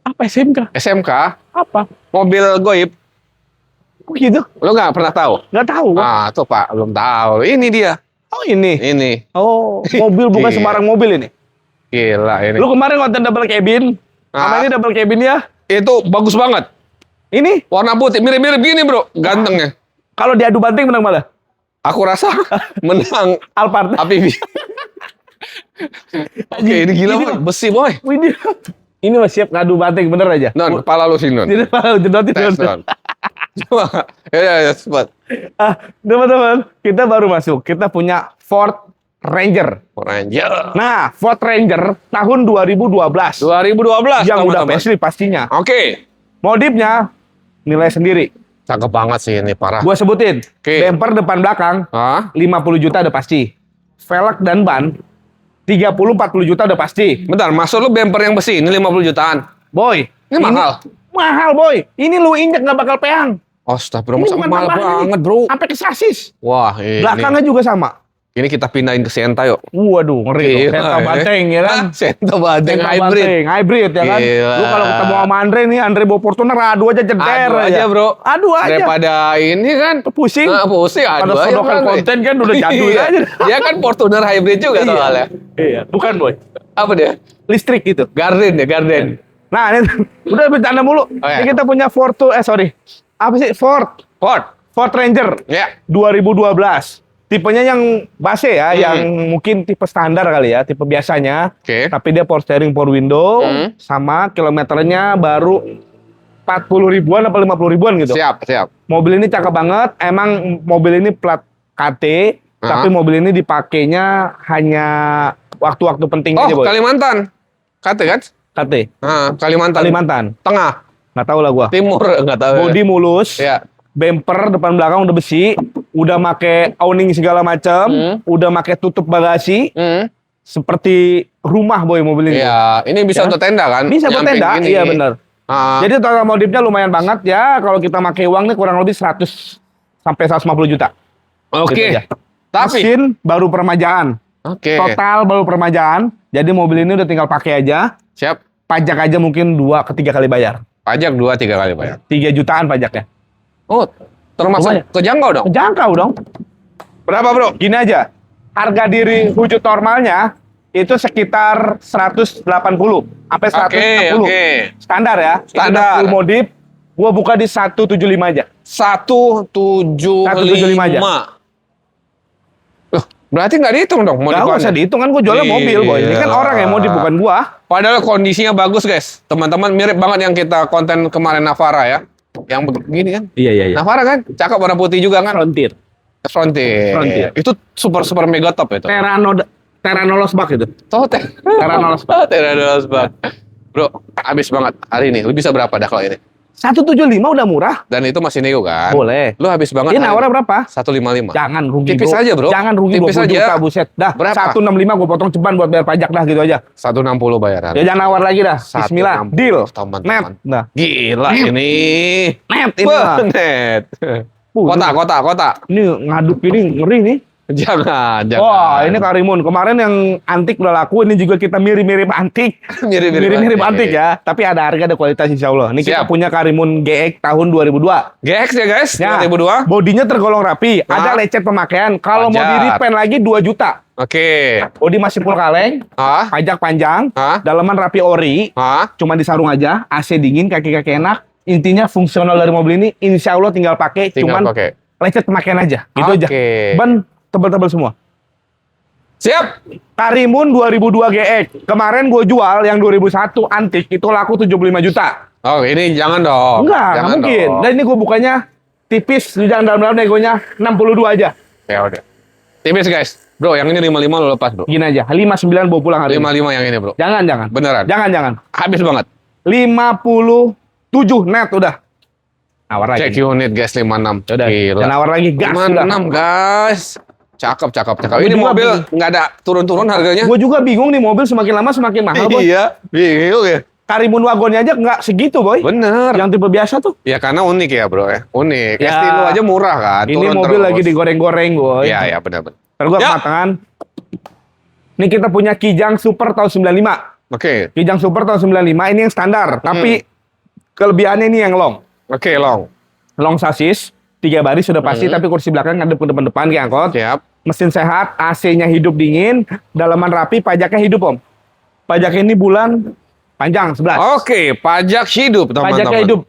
Apa SMK? SMK, Apa? mobil goib. Kok gitu? Lo nggak pernah tahu? Nggak tahu. Bang. Ah, tuh Pak, belum tahu. Ini dia. Oh ini. Ini. Oh, mobil bukan Iya. sembarang mobil ini. Gila ini. Lu kemarin konten double cabin. Sama ini double cabin ya. Itu bagus banget. Ini Warna putih, mirip-mirip gini bro. Gantengnya. kalau diadu banting menang malah. Aku rasa menang Alphard. Apibi. Oke, ini gila Ini- boy. Besi boy. Ini mah siap ngadu banting bener aja. Non, kepala lu sih non. Tidak mau jedotin. Tes non. Coba. Ya, cepat. Teman-teman, kita baru masuk. Kita punya Ford Ranger. Ranger. Nah, Ford Ranger tahun 2012. 2012. Yang udah teman-teman. facelift pastinya. Oke. Modifnya nilai sendiri. Cakep banget sih ini parah. Gua sebutin. Oke. Bumper depan belakang Hah? 50 juta udah pasti. Velg dan ban 30-40 juta udah pasti. Bentar, maksud lu bumper yang besi ini 50 jutaan. Boy, Ini mahal. Mahal, boy. Ini lu injek nggak bakal peang. Astagfirullah, masa bukan mahal tambahan banget, ini. bro. Sampai ke sasis. Wah, ini. Belakangnya juga sama. Ini kita pindahin ke Sienta yuk. Waduh, ngeri. Gila, Senta Banteng ya kan? Sienta Banteng Senta hybrid. Banteng, hybrid ya kan? Gila. Lu kalau ketemu sama Andre nih, Andre bawa Fortuner, adu aja jeder Adu aja, bro. Adu aja. Daripada ini kan Pusing. pusing adu Pada aja. sodokan Bro. konten kan udah jadul Iya. aja. Dia kan Fortuner hybrid juga Iya. soalnya. Iya, bukan boy. Apa dia? Listrik gitu. Garden ya, Garden. Nah, ini udah bercanda mulu. iya. Ini kita punya Apa sih? Ford Ranger Ya. 2012. Tipenya yang base ya, yang mungkin tipe standar kali ya, tipe biasanya. Oke. Tapi dia power steering, power window, sama kilometernya baru 40 ribuan apa 50 ribuan gitu. Siap. Mobil ini cakep banget. Emang mobil ini plat KT, tapi mobil ini dipakainya hanya waktu-waktu penting Oh, aja, boy. Kalimantan. Kate kan? KT. Kalimantan. Tengah. Nggak tahu lah gua. Timur enggak tahu. Bodi mulus. Ya. Bumper depan belakang udah besi, udah make awning segala macam, udah make tutup bagasi, seperti rumah boy mobil ini. Iya, ini bisa Ya. untuk tenda kan? Bisa buat Nyamping tenda, gini. iya bener. Ah, Jadi total modifnya lumayan banget ya, kalau kita pakai uang nih kurang lebih 100 sampai 150 juta. Oke. Gitu aja. Tapi Mesin baru permajaan, oke. total baru permajaan. Jadi mobil ini udah tinggal pakai aja. Siap. Pajak aja mungkin 2 ke 3 kali bayar. Pajak 2-3 kali bayar. 3 jutaan pajaknya. Oh, termasuk Lumayan. kejangkau dong. Jangkau dong. Berapa, Bro? Gini aja, harga diri wujud normalnya itu sekitar 180 sampai 160. Oke. Standar ya. Standar. Itu full modif. Gua buka di 175 aja. 175 aja. Loh, berarti nggak dihitung dong Gak usah modifannya. dihitung kan gua jualnya mobil, boy. Ini kan Iya. orang yang modif bukan gua. Padahal kondisinya bagus, guys. Teman-teman mirip banget yang kita konten kemarin Navara ya. Yang begini kan. Iya. Navara kan? Cakep warna putih juga kan? Frontier. Frontier. Itu super mega top itu. Terranolos bak itu. Tote. Terranolos bak. Terranolos bak. Bro, habis banget hari ini. Lu bisa berapa dah kalau ini? 175 udah murah. Dan itu masih nego kan? Boleh. Lu habis banget. Ini hari nawarnya ini. berapa? 155. Jangan rugi, Tipis bro. aja, bro. Jangan rugi, Tipis 20 aja. juta, buset. Dah, Berapa? 165 gua potong ceban buat bayar pajak dah gitu aja. 160 bayaran. Ya jangan nawar lagi dah. Bismillah. 160, Deal. teman-teman. Net. Nah. Gila Net. ini. Net ini mah. Net. Ini- Kota. Ini ngaduk ini ngeri nih. Jangan. Wah, ini Karimun. Kemarin yang antik udah laku, ini juga kita mirip-mirip antik. Mirip-mirip antik ya. Tapi ada harga, ada kualitas insya Allah. Ini kita Siap. punya Karimun GX tahun 2002. GX ya guys, Ya, 2002. bodinya tergolong rapi. Ah. Ada lecet pemakaian. Kalau mau Wajar. di repaint lagi 2 juta. Oke. Bodi masih full kaleng. Ah, Pajak panjang. ah, Dalaman rapi ori. ah. Cuma disarung aja. AC dingin, kaki-kaki enak. Intinya fungsional dari mobil ini insya Allah tinggal pakai. Tinggal Cuman pakai. lecet pemakaian aja. Gitu aja. Oke. Ban tebel-tebel semua. Siap. Karimun 2002 GX. Kemarin gue jual yang 2001 antik itu laku 75 juta. Oh, ini jangan dong. Enggak, nggak Jangan mungkin. dong. Dan ini gue bukanya tipis, jangan dalam-dalam negonya 62 aja. Ya udah. Tipis guys. Bro, yang ini 55 lo lepas, bro. Gini aja, 59 bawa pulang hari ini. 55 yang ini, bro. Jangan, jangan. Beneran. Jangan. Habis banget. 57 net udah. Nawar lagi. Cek unit guys 56. Udah. Gila. Dan nawar lagi gas sudah. 56 guys. Cakep. Gua Ini juga mobil nggak ada turun-turun harganya. Gue juga bingung nih, mobil semakin lama semakin mahal, boy. Iya, bingung ya. Karimun wagonnya aja nggak segitu, boy. Bener. Yang tipe biasa tuh. Ya karena unik ya, bro ya. Unik. Ya. Estilo aja murah kan. Ini turun mobil terus. lagi digoreng-goreng, boy. Iya, benar. Ntar gua Ya. kematangan. Ini kita punya Kijang Super tahun 95. Oke. Kijang Super tahun 95 ini yang standar, tapi kelebihannya ini yang long. Oke, long. Long sasis, 3 baris sudah pasti, tapi kursi belakang ngadep ke depan-depan kayak angkot. Siap. Mesin sehat, AC-nya hidup dingin, dalaman rapi, pajaknya hidup, Om. Pajaknya ini bulan panjang 11. Oke, pajak hidup, teman-teman. Pajaknya hidup.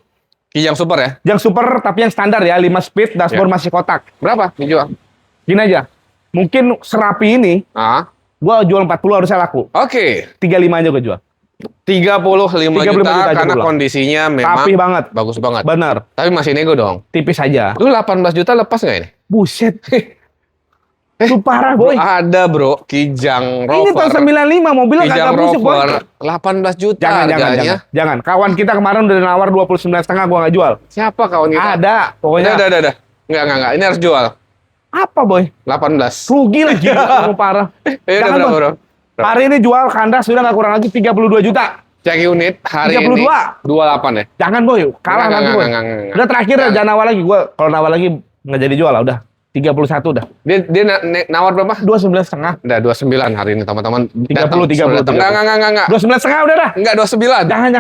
Kijang Super ya. Yang super tapi yang standar ya, 5 speed, dashboard Ya. masih kotak. Berapa dijual? Gini aja. Mungkin serapi ini Ah. gua jual 40 harusnya laku. Oke. 35 aja gua jual. 35 35 juta juta karena jual. kondisinya memang Rapih banget. bagus banget. Bener. Tapi masih nego dong. Tipis aja. Lu 18 juta lepas nggak ini? Buset. Lu parah, boy. Ada bro, Kijang Rover. Ini tahun 95 mobilnya Kijang kagak busuk, boy. Rover 18 juta Jangan. Jangan. Kawan kita kemarin udah nawar 29,5 gua nggak jual. Siapa kawan kita? Ada, pokoknya. Udah. Enggak. Ini harus jual. Apa, boy? 18. Rugi lagi. Kamu parah. Udah Jangan, berapa, Boy. bro? Hari ini jual kandas sudah nggak kurang lagi 32 juta. Cek unit hari 32. ini 28 ya? Jangan, boy. Kalah nanti, boy. Enggak. Udah terakhir ya, jangan nawar lagi. Gua kalau nawar lagi nggak jadi jual lah, udah. 31 udah. Dia nawar berapa? 29,5. Udah 29 hari ini teman-teman. 30. Enggak. 29,5 udah dah. Enggak 29. Jangan.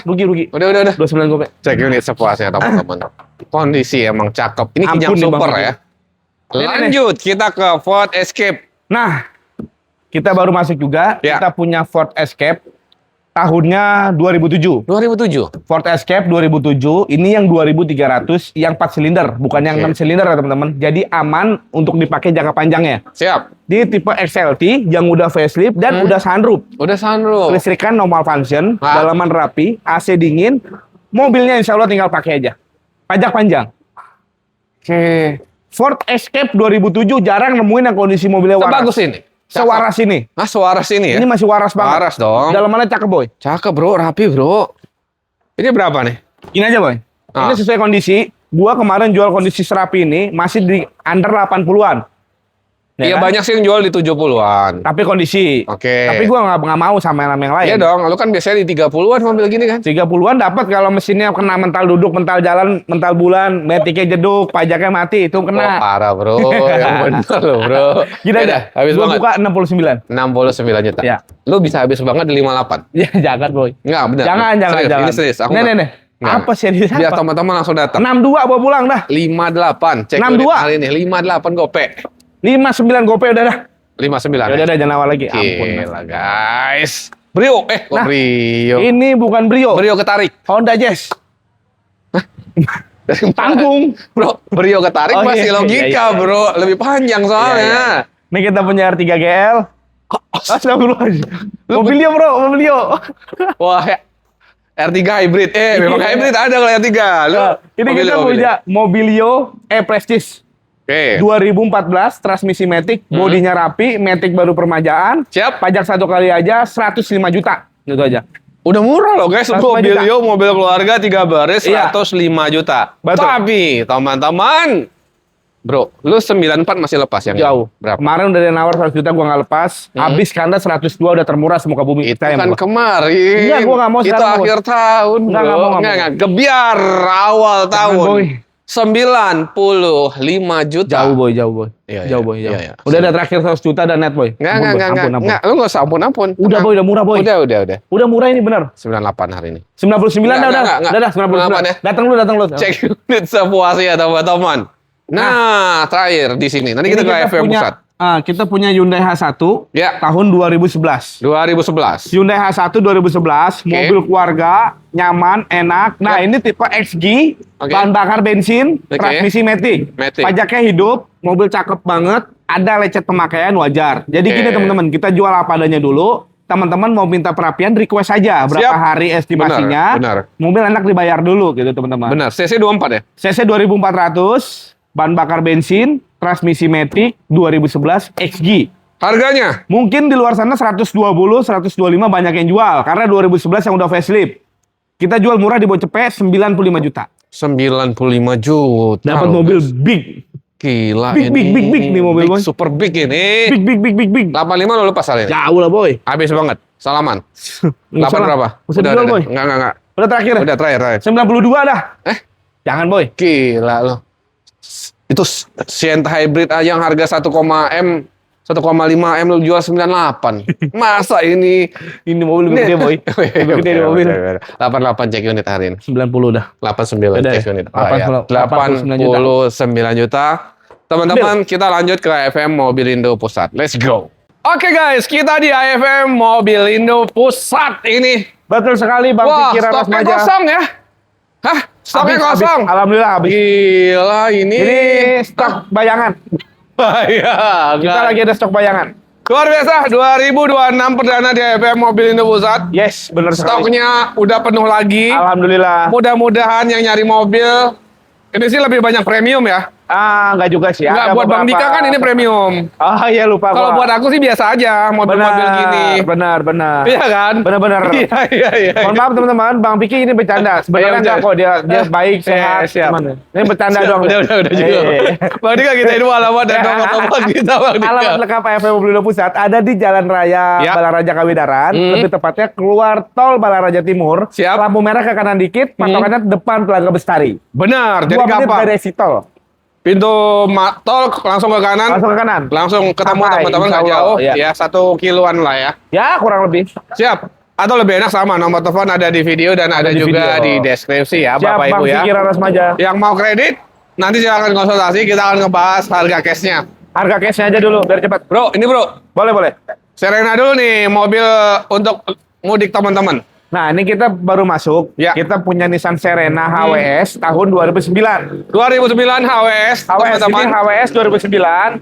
Rugi. Udah. 29 gope. Cek unit sepuasnya teman-teman. Kondisi emang cakep. Ini Ampun Kijang nih, Super Bang. ya. Ini. Lanjut kita ke Ford Escape. Nah, kita baru masuk juga. Ya. Kita punya Ford Escape tahunnya 2007. 2007. Ford Escape 2007, ini yang 2300, yang 4 silinder, bukan yang Oke. 6 silinder ya teman-teman. Jadi aman untuk dipakai jangka panjangnya. Siap. Di tipe XLT yang udah facelift dan udah sunroof. Udah sunroof. Listrikan normal function, Ah. dalaman rapi, AC dingin, mobilnya insya Allah tinggal pakai aja. Pajak panjang. Oke. Ford Escape 2007 jarang nemuin yang kondisi mobilnya waras. Sebagus ini. Sewaras ini. Ah, sewaras ini ya? Ini masih waras banget. Waras dong. Dalamannya cakep, boy. Cakep bro, rapi bro. Ini berapa nih? Ini aja, boy. Ah. Ini sesuai kondisi. Gua kemarin jual kondisi serapi ini masih di under 80-an. Ya Iya kan? banyak sih yang jual di 70-an. Tapi kondisi. Oke. Tapi gua nggak mau sama yang lain. Iya dong, lu kan biasanya di 30-an mobil gini kan? 30-an dapat kalau mesinnya kena mental duduk, mental jalan, mental bulan, metiknya jeduk, pajaknya mati, itu Oh, kena. parah bro, yang bener lo bro. Gini Ya aja, dah, habis gua banget. buka 69. 69 juta. Ya. Lu bisa habis banget di 58. Ya jangan, boy. Enggak, bener. Jangan. Ini serius. Aku Nih. nggak- nggak. Apa serius Biar apa? teman-teman langsung datang. 62 bawa pulang dah. 58. Cek 62. unit hari ini 58 gope. 59 gope udah dah. 59. Ya udah jangan awal lagi. Ampun. Gila guys. Brio, kok Nah, Brio? Ini bukan Brio. Brio ketarik. Honda Jazz. Tanggung. Bro, Brio ketarik Oh, masih iya, logika iya. bro. Lebih panjang soalnya. Ini kita punya R3 GL. Astagfirullahaladzim. Mobilio, bro. Mobilio. Wah, ya. R3 hybrid. Memang Iya. hybrid ada kalau R3. Lu, Ini mobil- kita mobil. punya Mobilio E-Prestige. Oke. 2014, transmisi matic, bodinya rapi, matic baru permajaan. Siap. Pajak 1 kali aja 105 juta. Gitu aja. Udah murah loh guys. 105 juta. Mobilio, mobil keluarga 3 baris, Iya. 105 juta. Betul. Tapi, teman-teman. Bro, lu 94 masih lepas yang ini? Jauh. Berapa? Kemarin udah ada nawar 100 juta, gua nggak lepas. Habis kandas 102 udah termurah semuka bumi. Itu Saya yang kan murah. kemarin. Enggak, gua nggak mau Itu sekarang, akhir tahun, Enggak, bro. nggak mau. Enggak. Gebiar awal tahun. boy. 95 juta. Jauh boy. Iya, Jauh iya, boy, jauh. iya, iya. Udah ada terakhir 100 juta dan net boy. Enggak. Lu nggak usah ampun-ampun. Udah boy, udah murah boy. Udah. Udah murah ini bener. 98 hari ini. 99 Enggak, dah. enggak. Udah 99. 98 ya. Datang lu. Cek unit sepuasnya teman-teman. Nah, terakhir di sini. Nanti kita Ini ke FM punya, Pusat. kita punya Hyundai H1 Ya. tahun 2011. 2011. Hyundai H1 2011, mobil keluarga, nyaman, enak. Nah, ini tipe XG, Oke. bahan bakar bensin, Oke. transmisi matic. Matic. Pajaknya hidup, mobil cakep banget, ada lecet pemakaian wajar. Jadi Oke. gini teman-teman, kita jual apa adanya dulu. Teman-teman mau minta perapian, request aja berapa Siap. hari estimasinya. Benar. Mobil enak dibayar dulu gitu teman-teman. Benar, CC 24 ya? CC 2400, bahan bakar bensin, transmisi matic 2011 XG. Harganya? Mungkin di luar sana 120, 125 banyak yang jual. Karena 2011 yang udah facelift. Kita jual murah di Bocepe 95 juta. 95 juta. Dapat mobil big. Gila big, ini. Big nih mobil boy. Super big ini. Big. 85 lo lepas kali ini. Jauh lah boy. Habis banget. Salaman. 8 berapa? Usah dijual boy. Enggak. Udah terakhir. Udah terakhir. 92 dah. Jangan boy. Gila lo. Itu Sienta Hybrid aja yang harga 1,5 M lu jual 98. Masa ini mobil lebih gede boy. Lebih gede di mobil. 88 cek unit hari ini. 90 dah. 89 Udah, cek unit. 89 juta. Teman-teman, kita lanjut ke AFM Mobilindo Pusat. Let's go. Oke guys, kita di AFM Mobilindo Pusat ini. Betul sekali Bang Fikri Raras stoknya Maja. kosong ya? Hah? Stoknya kosong? Alhamdulillah habis. Gila ini. Ini stok bayangan. Kita lagi ada stok bayangan. Luar biasa, 2026 perdana di AFM Mobilindo Pusat. Yes, benar sekali. Stoknya udah penuh lagi. Alhamdulillah. Mudah-mudahan yang nyari mobil, ini sih lebih banyak premium ya. Enggak juga sih. Enggak, buat Bang Dika kan ini premium. Iya lupa. Kalau buat aku sih biasa aja, mobil-mobil gini. Benar. Iya kan? Benar. Iya. Mohon maaf teman-teman, Bang Piki ini bercanda. Sebenarnya enggak kok, dia baik, sehat. Siap. Ini bercanda doang. Udah juga. Bang Dika kita ini alamat dan nomor kita Bang Dika. Alamat lengkap AFM Mobilindo Pusat ada di Jalan Raya Balaraja Kawidaran, lebih tepatnya keluar tol Balaraja Timur. Siap. Lampu merah ke kanan dikit, patokannya depan Telaga Bestari. Benar, jadi 2 menit gampang. dari exit tol. Pintu tol langsung ke kanan. Langsung ketemu teman-teman nggak jauh. Ya 1 kiloan lah ya. Ya kurang lebih. Siap. Atau lebih enak sama nomor telepon ada di video dan ada juga di deskripsi ya Siap, Bapak Ibu Bang ya. Fikri Raras Maja. Yang mau kredit nanti silakan konsultasi, kita akan ngebahas harga cashnya. Harga cashnya aja dulu biar cepat. Bro, ini bro. Boleh. Serena dulu nih mobil untuk mudik teman-teman. Nah, ini kita baru masuk. Ya. Kita punya Nissan Serena HWS tahun 2009. 2009 HWS, teman-teman. Ini HWS 2009.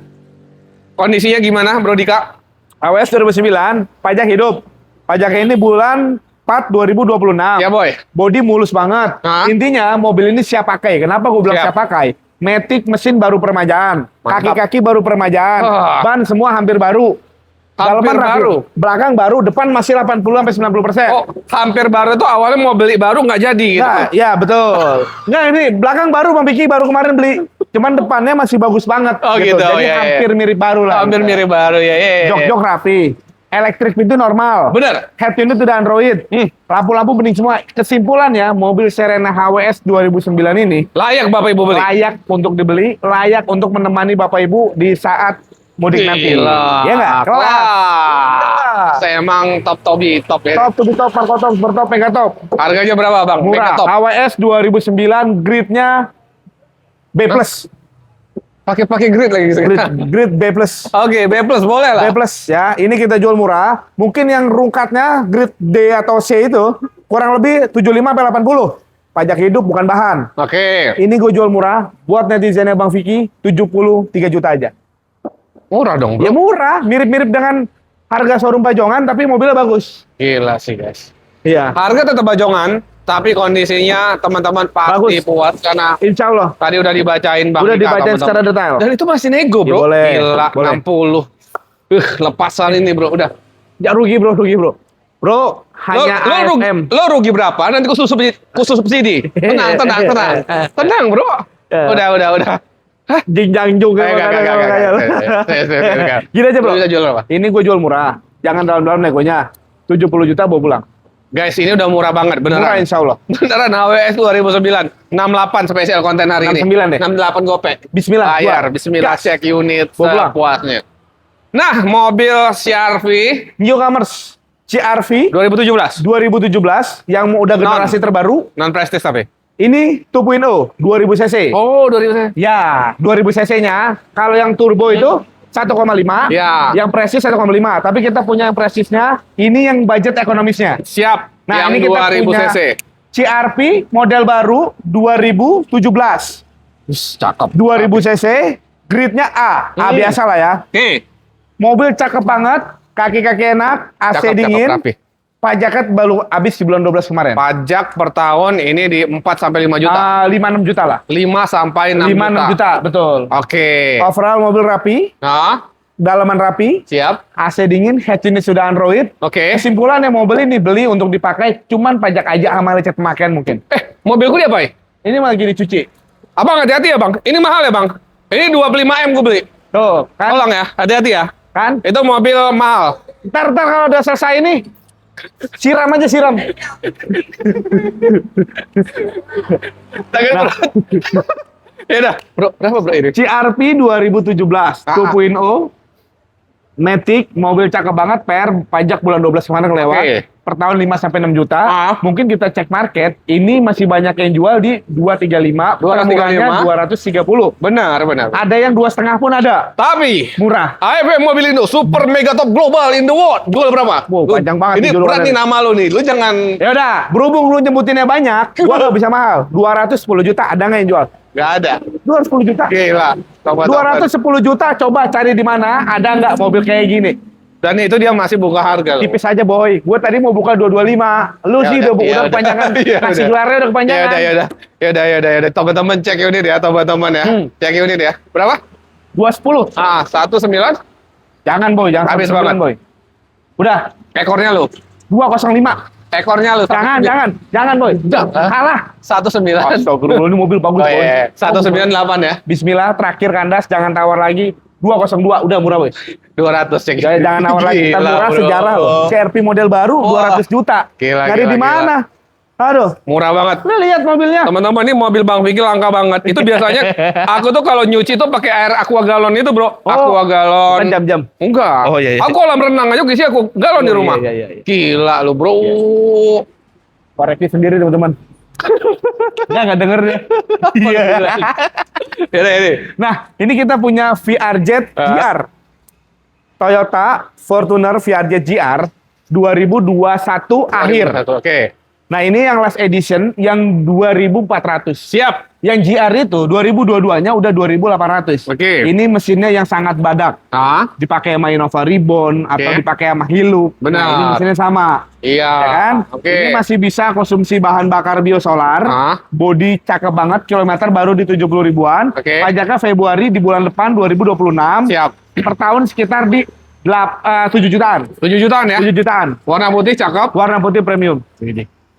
Kondisinya gimana, Bro Dika? HWS 2009, pajak hidup. Pajaknya ini bulan 4 2026. Ya, boy. Bodi mulus banget. Hah? Intinya mobil ini siap pakai. Kenapa gue bilang Siap. siap pakai? Matic mesin baru permajaan. Mantap. Kaki-kaki baru permajaan. Ban semua hampir baru. Hampir Dalaman rapi. baru. Belakang baru, depan masih 80-90%. Oh, hampir baru tuh awalnya mau beli baru nggak jadi gitu. Nah, ya betul. Nggak, ini belakang baru Bang Piki baru kemarin beli. Cuman depannya masih bagus banget. Oh, gitu. Jadi Ya, hampir mirip baru lah. Hampir mirip baru ya. Jok-jok rapi. Elektrik pintu normal. Bener. Head unit udah Android. Lampu-lampu bening semua. Kesimpulannya mobil Serena HWS 2009 ini Layak Bapak Ibu beli. layak untuk dibeli, layak untuk menemani Bapak Ibu di saat mudik nanti. Ya nggak? Kelas. Saya emang top ya. Top, super top, mega top. Harganya berapa Bang? Murah. Mega top. HWS 2009 gridnya B+. Pakai grid lagi. Grid B+. Oke, B+ boleh lah. B+ ya. Ini kita jual murah. Mungkin yang rungkatnya grid D atau C itu kurang lebih 75 sampai 80. Pajak hidup bukan bahan. Oke. Ini gue jual murah buat netizennya Bang Vicky 73 juta aja. Murah dong, Bro. Ya murah, mirip-mirip dengan harga showroom Bajongan tapi mobilnya bagus. Gila sih, guys. Iya. Harga tetap Bajongan, tapi kondisinya teman-teman pasti Bagus. puas karena Insya Allah. tadi udah dibacain Bang Udah Dika, dibacain teman-teman. secara detail. Dan itu masih nego, Ya, Bro. boleh. Gila, Boleh. 60. Lepasan ini, Bro. Udah. Ya rugi bro. Bro, hanya AFM. Lo rugi berapa? Nanti khusus subsidi. Tenang. Tenang, Bro. Udah. Jinjang juga. Gini aja bro. Lo bisa jual berapa? Ini gue jual murah. Jangan dalam-dalam negonya. 70 juta bawa pulang. Guys, ini udah murah banget, beneran. Murah insya Allah. Beneran HWS 2009. 68 spesial konten hari ini. 69 deh. 68 gopek. Bismillah. Bayar, Jual. bismillah, Gas. cek unit Bawa pulang. sepuasnya. Nah, mobil CR-V Newcomers CR-V 2017. 2017 yang udah generasi terbaru. Non prestige tapi. Ini 2.0 2000 cc. Oh, 2000. Ya, 2000 cc-nya. Kalau yang turbo itu 1,5. Ya. Yang prestis 1,5. Tapi kita punya yang prestisnya. Ini yang budget ekonomisnya. Siap. Nah, yang ini kita 2000 punya cc. CR-V model baru 2017. Cakep. 2000 cc, gridnya A. A biasa lah ya. Oke. Mobil cakep banget, kaki-kaki enak, AC Cakep, dingin. rapi. Pajaknya baru habis di bulan 12 kemarin. Pajak per tahun ini di 4 sampai 5 juta. 5-6 juta lah. 5 sampai 6 5-6 juta, betul. Oke. Overall mobil rapi, Nah, dalaman rapi, Siap. AC dingin, head unit sudah Android. Oke. Kesimpulan yang mau beli nih, beli untuk dipakai, cuman pajak aja sama lecet pemakaian mungkin. Mobilku dia apa? Ini malah lagi dicuci. Abang hati-hati ya bang. Ini mahal ya bang. Ini 25M gue beli. Tuh, kan? Tolong ya, hati-hati ya. Kan? Itu mobil mahal. Ntar kalau udah selesai ini, siram aja siram. Sakit Nah. perut. Ya udah, bro. Berapa bro ini? CRV 2017 2.0 Matic, mobil cakep banget, PR pajak bulan 12 kemarin kelewat. Oke. Per tahun 5 sampai 6 juta. Mungkin kita cek market, ini masih banyak yang jual di 235, 235. 230. Benar. Ada yang 2,5 pun ada. Tapi Murah. AFM Mobil Indo Super Mega Top Global in the World jual berapa? Wow, panjang banget Ini nih julukannya. berat nih nama lu nih. Lu jangan. Ya udah, berhubung lu nyebutinnya banyak, gua nggak bisa mahal. 210 juta ada nggak yang jual? Nggak ada. 210 juta. Gila. Tobat. 210 juta, coba cari di mana, ada nggak mobil kayak gini? Dan itu dia masih buka harga loh. Tipis aja boy. Gue tadi mau buka 225. Lu Ya sih udah, udah ya udah. kepanjangan. Ya Nasi udah. gelarnya udah kepanjangan. Ya udah. Teman-teman cek unit ya, teman-teman ya. Cek unit ya. Berapa? 210. 19. Jangan boy, jangan Habis 19, banget. boy. Udah, Ekornya lu. 205. Ekornya lu. Jangan boy. Kalah. 19. Astagfirullah, ini mobil bagus Oh, boy. iya. 198 ya. Bismillah, terakhir kandas, jangan tawar lagi. 202, udah murah boy. 200 cek. Jangan nawar lagi, kita Gila, murah bro. sejarah loh. CRV model baru, Wah. 200 juta. Gila, Nyari gila, di mana? Aduh, Murah banget. lu lihat mobilnya. Teman-teman, ini mobil Bang Vicky langka banget. Itu biasanya aku tuh kalau nyuci tuh pakai air aqua galon itu, Bro. Aqua galon. Bukan jam-jam. Enggak. Oh, iya. Aku kolam renang aja isi aku galon di Oh, rumah. iya. Gila lu, Bro. Koreksi sendiri teman-teman. Nggak denger dia. Iya. Ini. Nah, ini kita punya VRZ GR. Toyota Fortuner VRZ GR 2021 akhir. Oke. Nah, ini yang last edition yang 2400. Siap. Yang GR itu 2022-nya udah 2800. Oke. Ini mesinnya yang sangat badak. Dipakai sama Innova Ribbon atau Oke. dipakai sama Hilux. Benar. Nah, ini mesinnya sama. Iya. Ya kan? Oke. Ini masih bisa konsumsi bahan bakar biosolar. Bodi cakep banget, kilometer baru di 70 ribuan. Oke. Pajaknya Februari di bulan depan 2026. Siap. Per tahun sekitar di 7 jutaan. 7 jutaan ya. 7 jutaan. Warna putih cakep. Warna putih premium.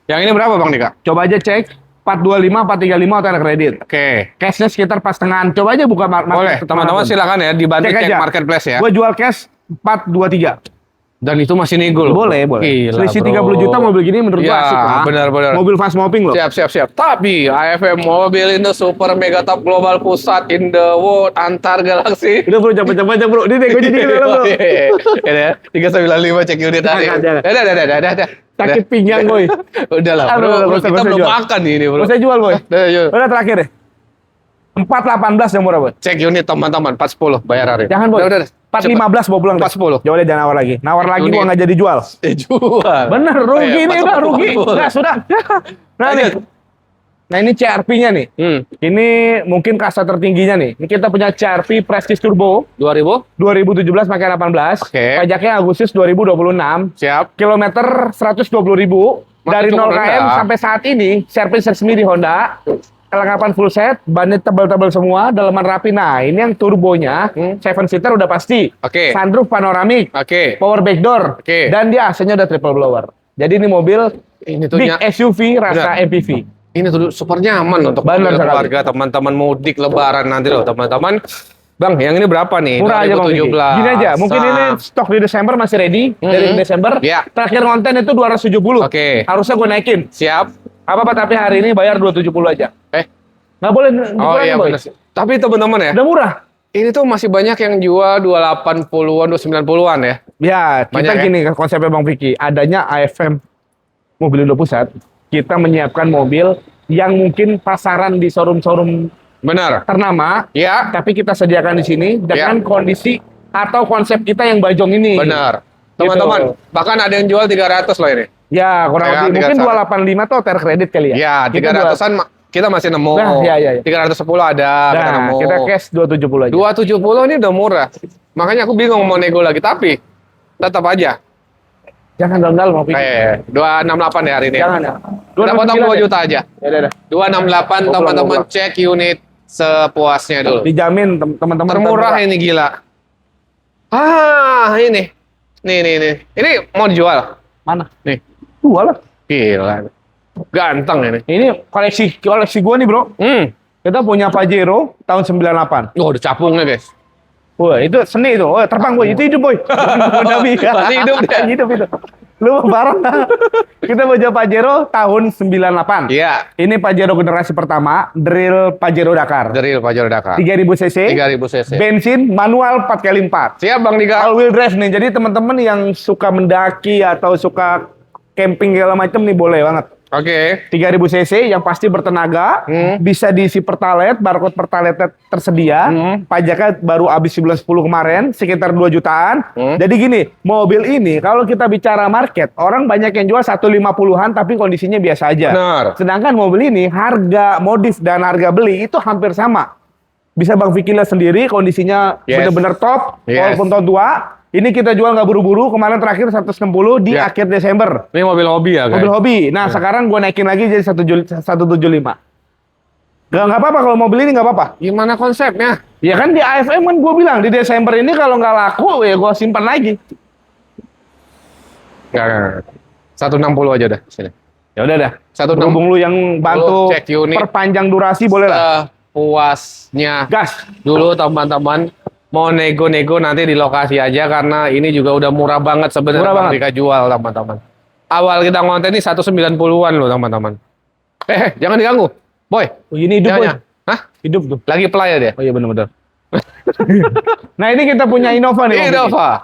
Yang ini berapa Bang Dika? Coba aja cek 425, 435 atau kredit. Oke. Cashnya sekitar pas tengahan. Coba aja buka Boleh, teman-teman silakan ya dibantu Cek cek aja. marketplace ya. Gue jual cash 423. Dan itu masih nego loh. Boleh. Gila, Selisih bro. 30 juta mobil gini menurut gue Ya, asik lah. benar. Mobil fast moving loh. Siap. Tapi AFM Mobil Indo Super Mega Top Global Pusat in the World antar galaksi. Udah bro, cepet-cepet aja bro. Ini nego jadi dulu bro. Ya, 395 cek unit tadi. Jangan. Udah. Sakit pinggang boy. Udah lah bro, Aduh, kita gua belum jual. makan nih ini bro. Mau saya jual boy. Udah. Udah terakhir deh. 418 yang murah boy. Cek unit teman-teman 410 bayar hari. Jangan boy. Udah. 415 bawa pulang. 410. Coba deh jangan nawar lagi. Nawar lagi Unit. gua nggak jadi jual. Jual. Bener rugi ini udah rugi. Udah sudah. Nah nih. Lanjut. Nah ini CRV-nya nih. Ini mungkin kasta tertingginya nih. Ini kita punya CRV Prestige Turbo 2000. 2017 pakai 18. Oke. Pajaknya Agustus 2026. Siap. Kilometer 120.000. Dari Masih 0 cukup km rendah. sampai saat ini servis resmi di Honda. Kelengkapan full set, bannya tebal-tebal semua, dalaman rapi. Nah, ini yang turbonya 7 seater udah pasti. Oke. Sunroof panoramik, Oke. power back door, Oke. dan dia AC-nya udah triple blower. Jadi ini mobil Ini tuh big SUV rasa Benar. MPV. Ini tuh super nyaman untuk Benar mobil sekali. keluarga teman-teman mudik lebaran nanti loh teman-teman. Bang, yang ini berapa nih? Murah aja Bang Vicky. 2017. Gini aja, mungkin ini stok di Desember masih ready. Dari Desember, Ya. terakhir konten itu 270. Oke. Harusnya gue naikin. Siap. Apa tapi hari ini bayar 270 aja. Nggak boleh Oh dikurangin, iya Boy. benar. Tapi teman-teman ya, Udah murah. ini tuh masih banyak yang jual 280-an, 290-an ya. Ya, kita Banyak ya? gini konsepnya Bang Vicky. Adanya AFM Mobil Indo Pusat, kita menyiapkan mobil yang mungkin pasaran di showroom-showroom Benar. ternama, Ya, tapi kita sediakan di sini dengan kondisi atau konsep kita yang bajong ini. benar. Gitu. Teman-teman, bahkan ada yang jual 300 loh ini. Ya, kurang Ya, lebih. Mungkin 300. 285 tuh ter kredit kali ya. Ya, Kita 300-an kita masih nemu. Nah, iya. 310 ada, kita Nah, nemu. kita cash 270 aja. 270 ini udah murah. Makanya aku bingung mau nego lagi, tapi tetap aja. Jangan donggal mau pikir. 268 ya hari ini. Jangan ya. Kita potong 2 juta aja. Ya udah. 268 Ngobrol, teman-teman ngobrol. cek unit sepuasnya dulu. Dijamin teman-teman. Termurah ini gila. Ini. Nih. Ini mau dijual. Mana? Nih. Jual lah. Gila. Ganteng ini. Ini koleksi gua nih, Bro. Kita punya Pajero tahun 98. Oh, udah capungnya, guys. Wah, itu seni itu. Oh, terbang, Boy. Itu hidup, Boy. Nabi. Pasti hidup dia. Hidup itu. Lu parah. Kita punya Pajero tahun 98. Iya. Ini Pajero generasi pertama, drill Pajero Dakar. Drill Pajero Dakar. 3000 cc. 3000 cc. Bensin manual 4x4. Siap, Bang Dika. All wheel drive nih. Jadi teman-teman yang suka mendaki atau suka camping segala macam nih boleh banget. Oke. 3000 cc yang pasti bertenaga, bisa diisi Pertalite, barcode Pertalite tersedia. Pajaknya baru habis di bulan 10 kemarin, sekitar 2 jutaan. Jadi gini, mobil ini kalau kita bicara market, orang banyak yang jual 150-an tapi kondisinya biasa aja. Benar. Sedangkan mobil ini harga modif dan harga beli itu hampir sama. Bisa Bang Vicky lihat sendiri kondisinya benar-benar top, walaupun tahun tua. Ini kita jual nggak buru-buru, kemarin terakhir 160 di akhir Desember. Ini mobil hobi ya, guys? Mobil hobi. Nah, sekarang gue naikin lagi jadi 175. Nggak apa-apa kalau mobil ini nggak apa-apa. Gimana konsepnya? Ya kan di AFM kan gue bilang, di Desember ini kalau nggak laku, ya gue simpan lagi. Nggak. 160 aja dah. Sini. Ya udah dah. 160. Berhubung lu yang bantu cek unit. perpanjang durasi, boleh lah. Puasnya. Gas. Dulu teman-teman. Mau nego-nego nanti di lokasi aja karena ini juga udah murah banget sebenarnya ketika jual, teman-teman. Awal kita ngonten ini 190-an loh, teman-teman. Jangan diganggu. Boy. Oh, ini hidup, Boy. Hah? Hidup tuh. Lagi play ya dia? Oh iya benar-benar. Nah, ini kita punya Innova nih.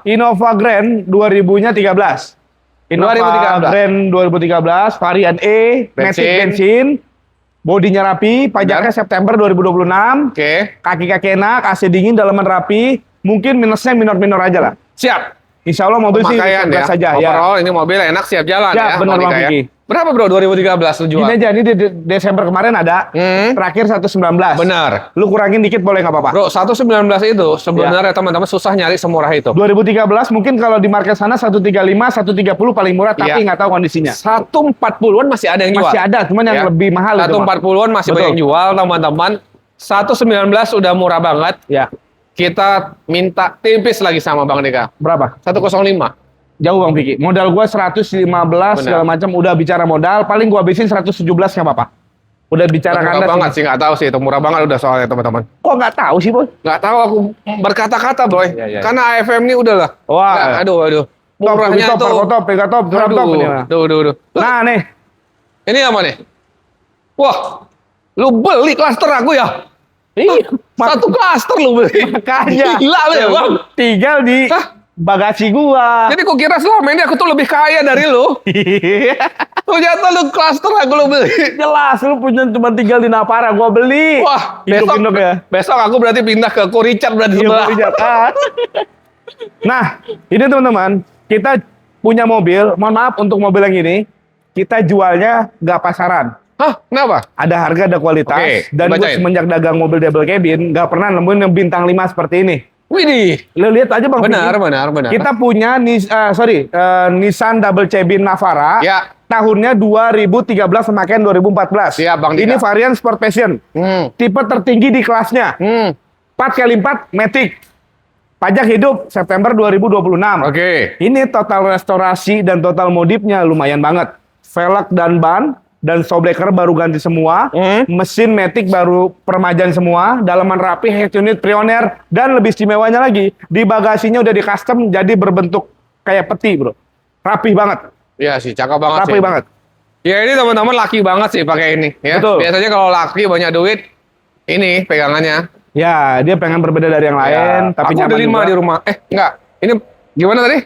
Innova Grand 2000-nya 13. Innova Grand 2013, varian E, Matic bensin. Bodinya rapi, pajaknya September 2026. Oke. Kaki-kaki enak, AC dingin, dalaman rapi. Mungkin minusnya minor-minor aja lah. Siap. Insya Allah mobil sih ya. saja. Overall ini mobil enak, siap jalan ya. Benar Bang Vicky. Berapa bro 2013 lu jual? Ini aja, ini di Desember kemarin ada. Terakhir 119. Benar. Lu kurangin dikit boleh nggak apa-apa? Bro, 119 itu sebenarnya teman-teman susah nyari semurah itu. 2013 mungkin kalau di market sana 135, 130 paling murah, tapi nggak tahu kondisinya. 140-an masih ada yang jual. Masih ada, cuman yang lebih mahal. 140-an masih banyak yang jual, teman-teman. 119 udah murah banget. Ya. Kita minta tipis lagi sama Bang Dika. Berapa? 105. Jauh Bang Vicky. Modal gua 115 segala macam, udah bicara modal, paling gua habisin 117 nggak apa-apa. Udah bicara murah banget sih, nggak tahu sih itu murah banget udah soalnya teman-teman. Kok nggak tahu sih, Boy? Nggak tahu aku berkata-kata, Boy. Karena AFM ini udahlah. Wah. Aduh. Murahnya tuh. Top. Duh. Nah, nih. Ini apa nih? Wah. Lu beli klaster aku ya? Satu klaster lu beli. Makanya. Gila lu ya, Bang. Tinggal di bagasi gua. Jadi kok kira selama ini aku tuh lebih kaya dari lu? Ternyata lu klaster aku lu beli. Jelas, lu punya cuma tinggal di Navara, gua beli. Wah, besok aku berarti pindah ke Ko Richard berarti sebelah. Nah, ini teman-teman, kita punya mobil, mohon maaf untuk mobil yang ini, kita jualnya nggak pasaran. Hah? Kenapa? Ada harga, ada kualitas. Dan gue semenjak dagang mobil double cabin, nggak pernah nemuin yang bintang 5 seperti ini. Widih. Lo lihat aja Bang. Benar. Kita punya Nissan double cabin Navara. Ya. Tahunnya 2013 pemakaian 2014. Siap, Bang Dika. Ini varian Sport Passion. Tipe tertinggi di kelasnya. 4x4 Matic. Pajak hidup September 2026. Oke. Ini total restorasi dan total modifnya lumayan banget. Velg dan ban dan shockbreaker baru ganti semua. Mesin Matic baru permajaan semua. Dalaman rapi, head unit Pioneer. Dan lebih istimewanya lagi, di bagasinya udah di custom jadi berbentuk kayak peti, bro. Rapi banget. Iya sih, cakep banget Rapi banget. Ya ini teman-teman laki banget sih pakai ini. Ya. Betul. Biasanya kalau laki banyak duit, ini pegangannya. Ya, dia pengen berbeda dari yang lain. Tapi aku ada 5 di rumah. Enggak. Ini gimana tadi?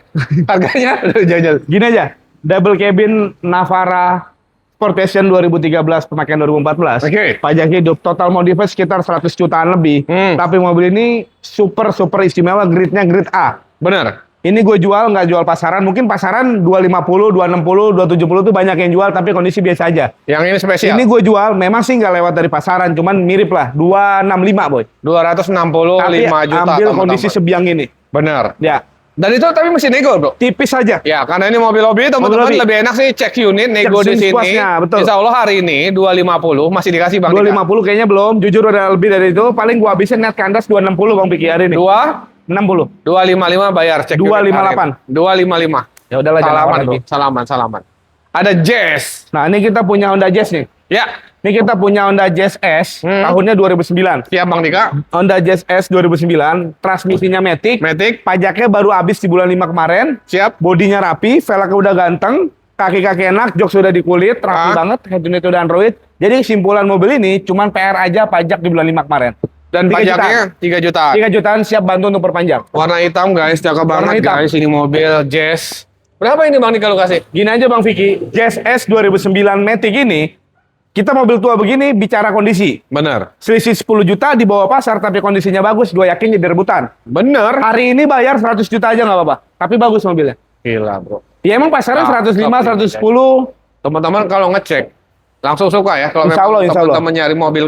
Harganya? Jangan. Gini aja. Double cabin Navara Sport Passion 2013 pemakaian 2014. Pajak hidup total modifnya sekitar 100 jutaan lebih. Tapi mobil ini super istimewa, grade-nya grade A. Benar. Ini gue jual, nggak jual pasaran. Mungkin pasaran 250, 260, 270 tuh banyak yang jual, tapi kondisi biasa aja. Yang ini spesial. Ini gue jual, memang sih nggak lewat dari pasaran, cuman mirip lah, 265 boy. 265 tapi juta. Ambil kondisi sebiang ini. Benar. Ya. Dan itu tapi masih nego, bro. Tipis saja. Ya, karena ini mobil hobi, teman-teman lebih enak sih cek unit, nego di sini. Betul. Insya Allah hari ini 250 masih dikasih Bang. 250 kayaknya belum. Jujur udah lebih dari itu. Paling gua habisin net kandas 260 Bang Piki hari ini. 60. 255 bayar cek. 258. 255. Ya udahlah, Salaman, jangan bro. Salaman. Ada Jazz. Nah, ini kita punya Honda Jazz nih. Ya. Ini kita punya Honda Jazz S tahunnya 2009. Siap Bang Dika. Honda Jazz S 2009, transmisinya Matic. Pajaknya baru habis di bulan 5 kemarin. Siap. Bodinya rapi, velgnya udah ganteng, kaki-kaki enak, jok sudah di kulit, rapi banget, head unit udah Android. Jadi kesimpulan mobil ini cuman PR aja pajak di bulan 5 kemarin. Dan pajaknya 3 jutaan. 3 jutaan siap bantu untuk perpanjang. Warna hitam guys, cakep banget hitam. guys. Ini mobil Jazz. Berapa ini Bang Dika lu kasih? Gini aja Bang Vicky, Jazz S 2009 Matic ini, kita mobil tua begini bicara kondisi. Bener. Selisih 10 juta di bawah pasar tapi kondisinya bagus, gue yakin jadi rebutan. Bener. Hari ini bayar 100 juta aja nggak apa-apa, tapi bagus mobilnya. Gila bro. Ya emang pasarnya 105, 110. Teman-teman kalau ngecek langsung suka ya. Kalau Insya Allah. teman-teman nyari mobil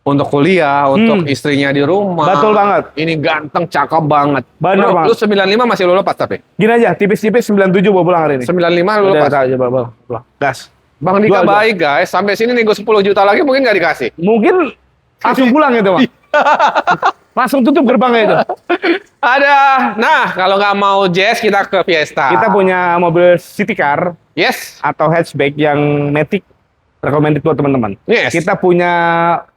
untuk kuliah, untuk istrinya di rumah. Betul banget. Ini ganteng, cakep banget. Bener banget. Lu 95 masih lu lepas tapi? Gini aja, tipis-tipis 97 bawa pulang hari ini. 95 lu lepas? Udah aja bawa pulang. Gas. Bang Dika baik guys, sampai sini nego 10 juta lagi mungkin nggak dikasih. Mungkin langsung pulang gitu Bang. Langsung tutup gerbangnya itu. Ada. Nah, kalau nggak mau Jazz kita ke Fiesta. Kita punya mobil city car. Yes. Atau hatchback yang Matic. Recommended buat teman-teman. Yes. Kita punya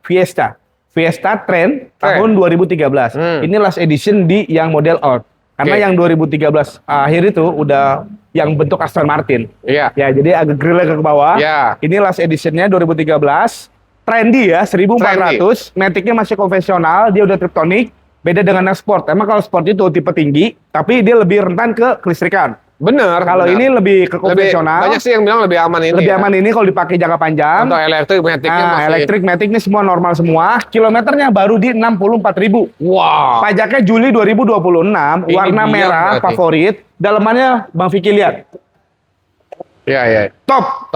Fiesta. Fiesta Trend tahun 2013. Ini last edition di yang model Alt. Karena yang 2013 akhir itu udah yang bentuk Aston Martin. Iya. Ya, jadi agak grillnya ke bawah. Iya. Ini last editionnya 2013. Trendy ya, 1400. Matic-nya masih konvensional, dia udah Triptonic. Beda dengan yang sport. Emang kalau sport itu tipe tinggi, tapi dia lebih rentan ke kelistrikan. Bener. Kalau ini lebih ke konvensional. Banyak sih yang bilang lebih aman ini. Lebih aman ini kalau dipakai jangka panjang. Untuk elektrik, Matic-nya masih. Elektrik, Matic ini semua normal semua. Kilometernya baru di 64.000. Wow. Pajaknya Juli 2026. Ini warna dia merah, berarti. favorit. Dalamannya Bang Vicky lihat. Iya. Top.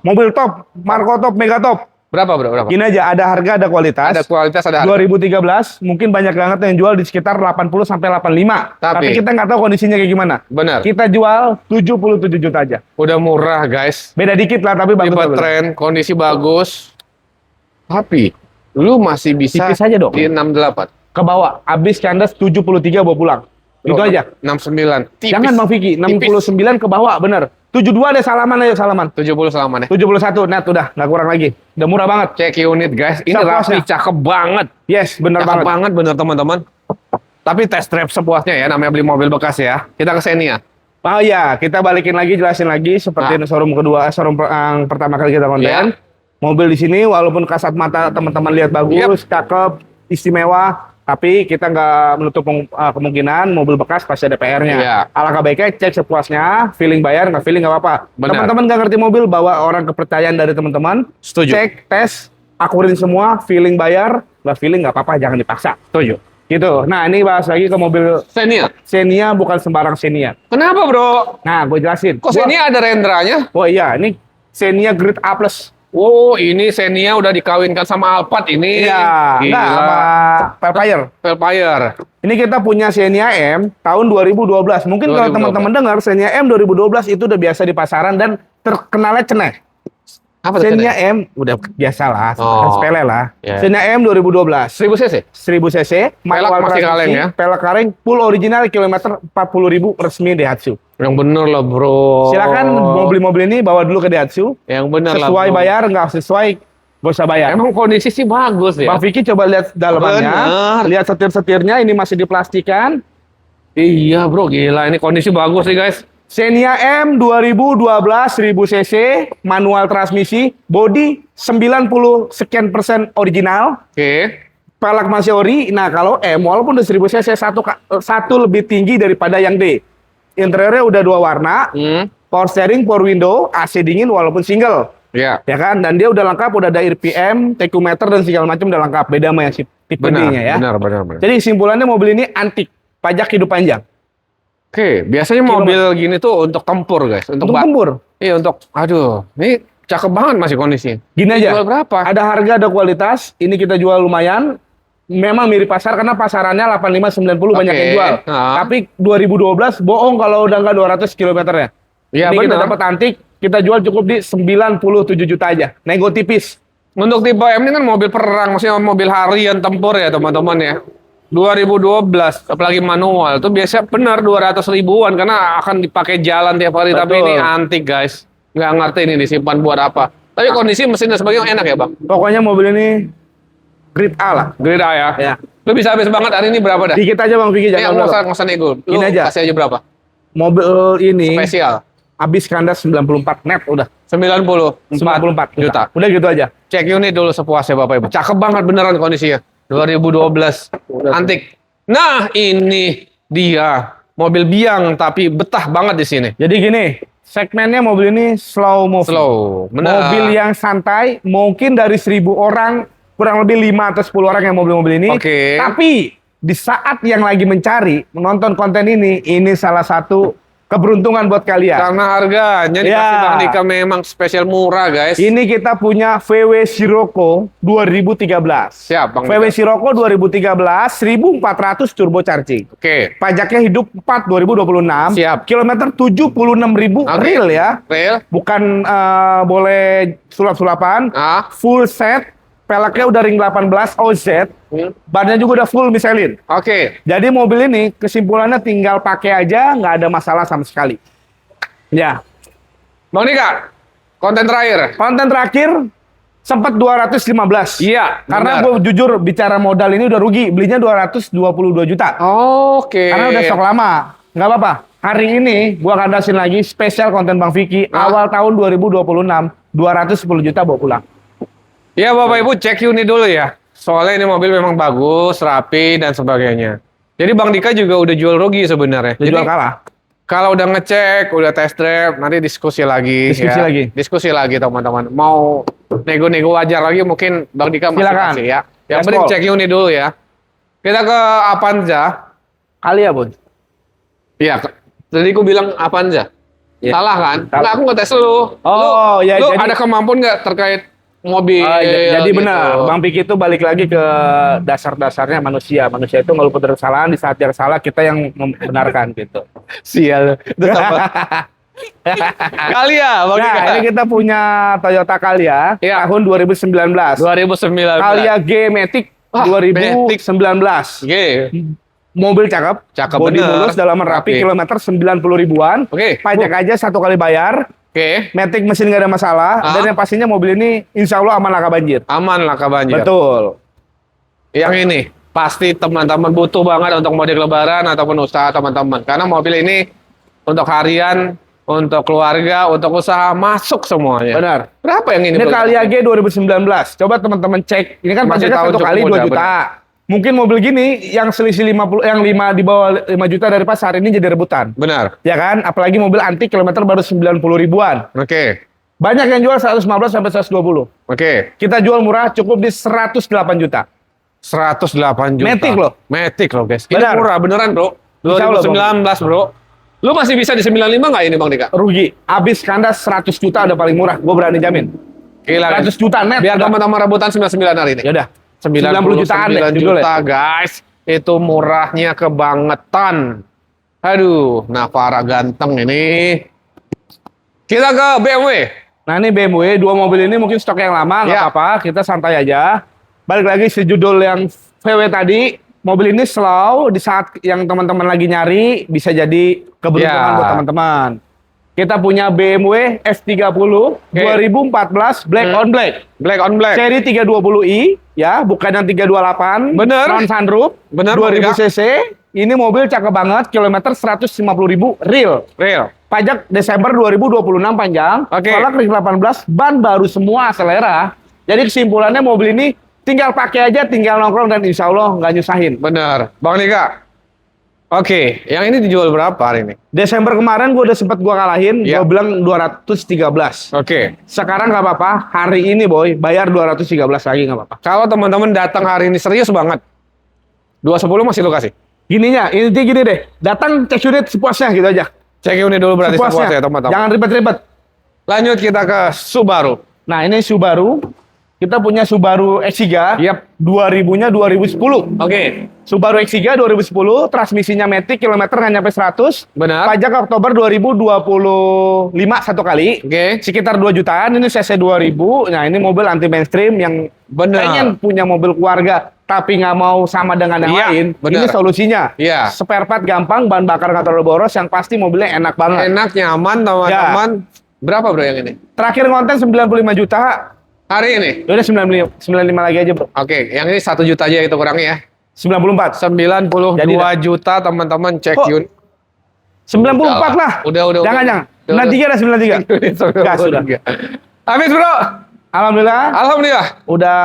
Mobil top. Marco top, Mega top. Berapa bro? Berapa? Gini aja, ada harga, ada kualitas. Ada kualitas, ada harga. 2013, mungkin banyak banget yang jual di sekitar 80 sampai 85. Tapi kita nggak tahu kondisinya kayak gimana. Benar. Kita jual 77 juta aja. Udah murah guys. Beda dikit lah, tapi bagus. Tipe tren, kondisi bagus. Tapi lu masih bisa tipis aja dong. di 68. Ke bawah, habis kandas 73 bawa pulang. Itu aja. 69. Tipis. Jangan Bang Vicky, 69 ke bawah, bener. 72 deh, salaman aja, salaman. 70 salaman ya. 71 net udah, nggak kurang lagi. Udah murah banget. Cek unit guys. Ini Sepuasnya. rapi, cakep banget. Yes, bener Cakep banget. banget bener teman-teman. Tapi test drive sepuasnya ya, namanya beli mobil bekas ya. Kita ke Xenia. Oh iya, kita balikin lagi, jelasin lagi seperti showroom kedua, showroom yang pertama kali kita konten. Mobil di sini walaupun kasat mata teman-teman lihat bagus, cakep, istimewa, tapi kita nggak menutup kemungkinan mobil bekas pasti ada PR-nya. Alangkah baiknya cek sepuasnya, feeling bayar, nggak feeling nggak apa-apa. Teman-teman nggak ngerti mobil, bawa orang kepercayaan dari teman-teman. Setuju. Cek, tes, akurin semua, feeling bayar, nggak feeling nggak apa-apa, jangan dipaksa. Setuju. Gitu. Nah ini bahas lagi ke mobil Xenia. Xenia, bukan sembarang Xenia. Kenapa bro? Nah gue jelasin. Kok Xenia ada renderanya? Oh iya, ini Xenia Grade A+. Oh, ini Xenia udah dikawinkan sama Alphard ini. Iya, enggak sama Velfire. Ini kita punya Xenia M tahun 2012. Mungkin kalau teman-teman dengar Xenia M 2012 itu udah biasa di pasaran dan terkenalnya ceneh. Apa Xenia M udah biasa lah, sepele lah. Yeah. Xenia M 2012. 1000 cc? 1000 cc, pelek masih kaleng ya? Pelek kaleng, full original, kilometer 40.000, resmi Daihatsu. Yang bener lah bro. Silakan mau beli mobil ini bawa dulu ke Daihatsu. Yang bener lah. Sesuai bayar, nggak sesuai, gak usah bayar. Emang kondisi sih bagus ya. Bang Vicky coba lihat dalamannya, lihat setir-setirnya, ini masih diplastikan. Iya bro, gila ini kondisi bagus nih guys. Xenia M 2012 1000 cc, manual transmisi, body 90 sekian persen original. Oke. Pelek masih ori. Nah kalau M walaupun udah 1000 cc satu lebih tinggi daripada yang D. Interiornya udah 2 warna, power steering, power window, AC dingin walaupun single. Iya. Ya kan, dan dia udah lengkap, udah ada RPM, tachometer dan segala macam udah lengkap. Beda sama yang tipe D-nya ya. Benar. Jadi kesimpulannya mobil ini antik, pajak hidup panjang. Oke, biasanya mobil gini tuh untuk tempur guys, untuk tempur. Iya untuk, aduh, ini cakep banget masih kondisinya. Gini aja. Jual berapa? Ada harga, ada kualitas. Ini kita jual lumayan. Memang mirip pasar karena pasarannya 85-90 banyak yang jual. Tapi 2012 bohong kalau udah nggak 200 kilometernya. Iya ini benar. kita dapat antik, kita jual cukup di 97 juta aja. Nego tipis. Untuk tipe M ini kan mobil perang, maksudnya mobil harian tempur ya teman-teman ya. 2012, apalagi manual tuh biasa benar 200 ribuan karena akan dipakai jalan tiap hari. Betul. Tapi ini antik guys, nggak ngerti ini disimpan buat apa. Tapi kondisi mesin dan sebagainya enak ya bang. Pokoknya mobil ini grade A lah. Grade A ya. Ya. Lu bisa habis banget hari ini berapa dah? Dikit aja Bang Vicky, jangan Nggak usah nego. Lu Ini aja. kasih aja berapa? Mobil ini Spesial. habis kandas 94 net udah. 94 juta. Udah gitu aja. Cek unit dulu sepuasnya Bapak Ibu. Cakep banget beneran kondisinya. 2012. Antik. Nah, ini dia mobil biang tapi betah banget di sini. Jadi gini, segmennya mobil ini slow moving. Slow. Benar. Mobil yang santai, mungkin dari 1.000 orang kurang lebih 5 atau 10 orang yang mobil-mobil ini. Oke. Tapi di saat yang lagi mencari menonton konten ini salah satu keberuntungan buat kalian. Karena harganya dikasih Ya. Bang Dika memang spesial murah guys. Ini kita punya VW Sirocco 2013. Siap Bang VW Dika. Sirocco 2013 1400 turbo charging. Oke. Pajaknya hidup 4 2026. Siap. Kilometer 76.000 Oke. real ya. Real. Bukan boleh sulap-sulapan. Ah. Full set. Peleknya udah ring 18 OZ. Bannya juga udah full Michelin. Oke. Jadi mobil ini kesimpulannya tinggal pakai aja, nggak ada masalah sama sekali. Ya. Bang Dika, konten terakhir. Konten terakhir sempat 215. Iya. Karena benar. gue jujur bicara modal ini udah rugi. Belinya 222 juta. Oke. Karena udah stok lama. Nggak apa-apa. Hari ini gua kandasin lagi spesial konten Bang Vicky. Awal tahun 2026. 210 juta bawa pulang. Ya Bapak Ibu cek unit dulu ya. Soalnya ini mobil memang bagus, rapi dan sebagainya. Jadi Bang Dika juga udah jual rugi sebenarnya. Udah Jadi jual kalah. kalau udah ngecek, udah test drive, nanti diskusi lagi. Diskusi ya. lagi. Diskusi lagi teman-teman. Mau nego-nego wajar lagi mungkin Bang Dika masih Silakan. kasih ya. Yang Gas penting call. cek unit dulu ya. Kita ke Avanza. Kali ya, Bun? Iya. Tadi aku bilang Avanza. Iya. Salah kan? Salah. Nggak, aku ngetes lu. Oh, ya, lu jadi- ada kemampuan nggak terkait mobil? Jadi gitu. benar, Bang Vicky itu balik lagi ke dasar-dasarnya manusia. Manusia itu ngelupa dari kesalahan, di saat dia salah kita yang membenarkan gitu. Sial. Itu apa? Kalia, Bang Dika. Nah, ini kita punya Toyota Calya Iya. tahun 2019. 2019. Calya G Matic Ah, 2019. Oke. Mobil cakep, Cakep bodi bener. mulus, dalam rapi, Oke. kilometer 90 ribuan. Oke. Pajak aja 1 kali bayar. Oke. Matic mesin nggak ada masalah. Ah. Dan yang pastinya mobil ini insya Allah aman laka banjir. Aman lah banjir. Betul. Yang ini pasti teman-teman butuh banget untuk mudik lebaran ataupun usaha teman-teman. Karena mobil ini untuk harian, untuk keluarga, untuk usaha masuk semuanya. Benar. Berapa yang ini? Ini Bang? Calya G 2019. Coba teman-teman cek. Ini kan Masih pajaknya tahun 1 kali cukup 2 muda, juta. Mungkin mobil gini yang selisih 50, yang 5 di bawah 5 juta dari pasar ini jadi rebutan. Benar. Ya kan? Apalagi mobil antik kilometer baru 90 ribuan. Oke. Banyak yang jual 115 sampai 120. Oke. Kita jual murah cukup di 108 juta. 108 juta. Matic loh. Matic loh guys. Ini Benar. murah beneran bro. Insya Allah, 2019 bro. Lu masih bisa di 95 nggak ini Bang Dika? Rugi. Habis kandas 100 juta udah paling murah. Gue berani jamin. Gila kan? 100 juta net. Biar udah. teman-teman rebutan 99 hari ini. Ya udah. 90 jutaan deh 99 judulnya. juta guys. Itu murahnya kebangetan. Aduh, Navara ganteng ini. Kita ke BMW. Nah ini BMW, 2 mobil ini mungkin stok yang lama, nggak Ya. apa-apa, kita santai aja. Balik lagi si judul yang VW tadi, mobil ini slow, di saat yang teman-teman lagi nyari, bisa jadi keberuntungan Ya. buat teman-teman. Kita punya BMW S30 2014 Black on Black. Black on black. Seri 320i, ya, bukan yang 328. Bener. Non sunroof, Bener, 2000 Bang cc. Ini mobil cakep banget, kilometer 150.000 real. Real. Pajak Desember 2026 panjang. Oke. Kolak ring 18, ban baru semua aselera. Jadi kesimpulannya mobil ini tinggal pakai aja, tinggal nongkrong dan insya Allah nggak nyusahin. Bener. Bang Dika. Oke, yang ini dijual berapa hari ini? Desember kemarin gue udah sempet gue kalahin, Iya. gue bilang 213. Oke. Sekarang nggak apa-apa, hari ini boy, bayar 213 lagi nggak apa-apa. Kalau teman-teman datang hari ini serius banget. 210 masih lu kasih. Gininya, intinya gini deh, datang cek unit sepuasnya gitu aja. Cek unit dulu berarti sepuasnya ya teman-teman. Jangan ribet-ribet. Lanjut kita ke Subaru. Nah ini Subaru kita punya Subaru X3. Yap. 2000-nya 2010. Oke. Subaru X3 2010, transmisinya Matic, kilometer nggak nyampe 100. Benar. Pajak Oktober 2025 satu kali. Oke. Sekitar 2 jutaan, ini CC 2000. Nah, ini mobil anti mainstream yang Benar. pengen punya mobil keluarga tapi nggak mau sama dengan yang Iya, lain. benar. Ini solusinya. Iya. Spare part gampang, bahan bakar nggak terlalu boros, yang pasti mobilnya enak banget. Enak, nyaman, teman-teman. Berapa bro yang ini? Terakhir konten 95 juta. Hari ini? Udah 95 lagi aja, Bro. Oke, yang ini 1 juta aja itu kurangnya ya. 94. 92 Jadi dah. juta teman-teman, cek Kok? unit. 94 lah. Udah. Jangan. 93 dah 93. Gas sudah. Habis bro. Alhamdulillah. Alhamdulillah. Udah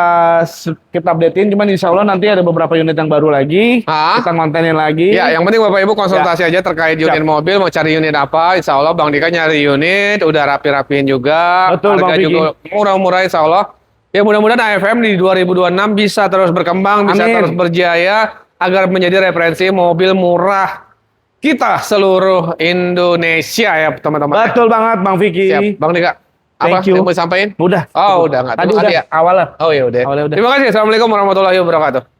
kita updatein, cuman insya Allah nanti ada beberapa unit yang baru lagi. Ah. Kita kontenin lagi. Ya, yang penting Bapak Ibu konsultasi aja terkait unit Siap. mobil, mau cari unit apa, insya Allah Bang Dika nyari unit, udah rapi-rapiin juga. Betul, Harga Bang Vicky. juga murah-murah insya Allah. Ya mudah-mudahan AFM di 2026 bisa terus berkembang, bisa Amin. terus berjaya, agar menjadi referensi mobil murah kita seluruh Indonesia ya teman-teman. Betul banget, Bang Vicky. Siap, Bang Dika. Apa Thank you. yang mau disampaikan? Udah. Oh, udah nggak. Tadi Terima udah kasih ya. awalnya. Oh ya udah. Awalnya udah. Terima kasih. Assalamualaikum warahmatullahi wabarakatuh.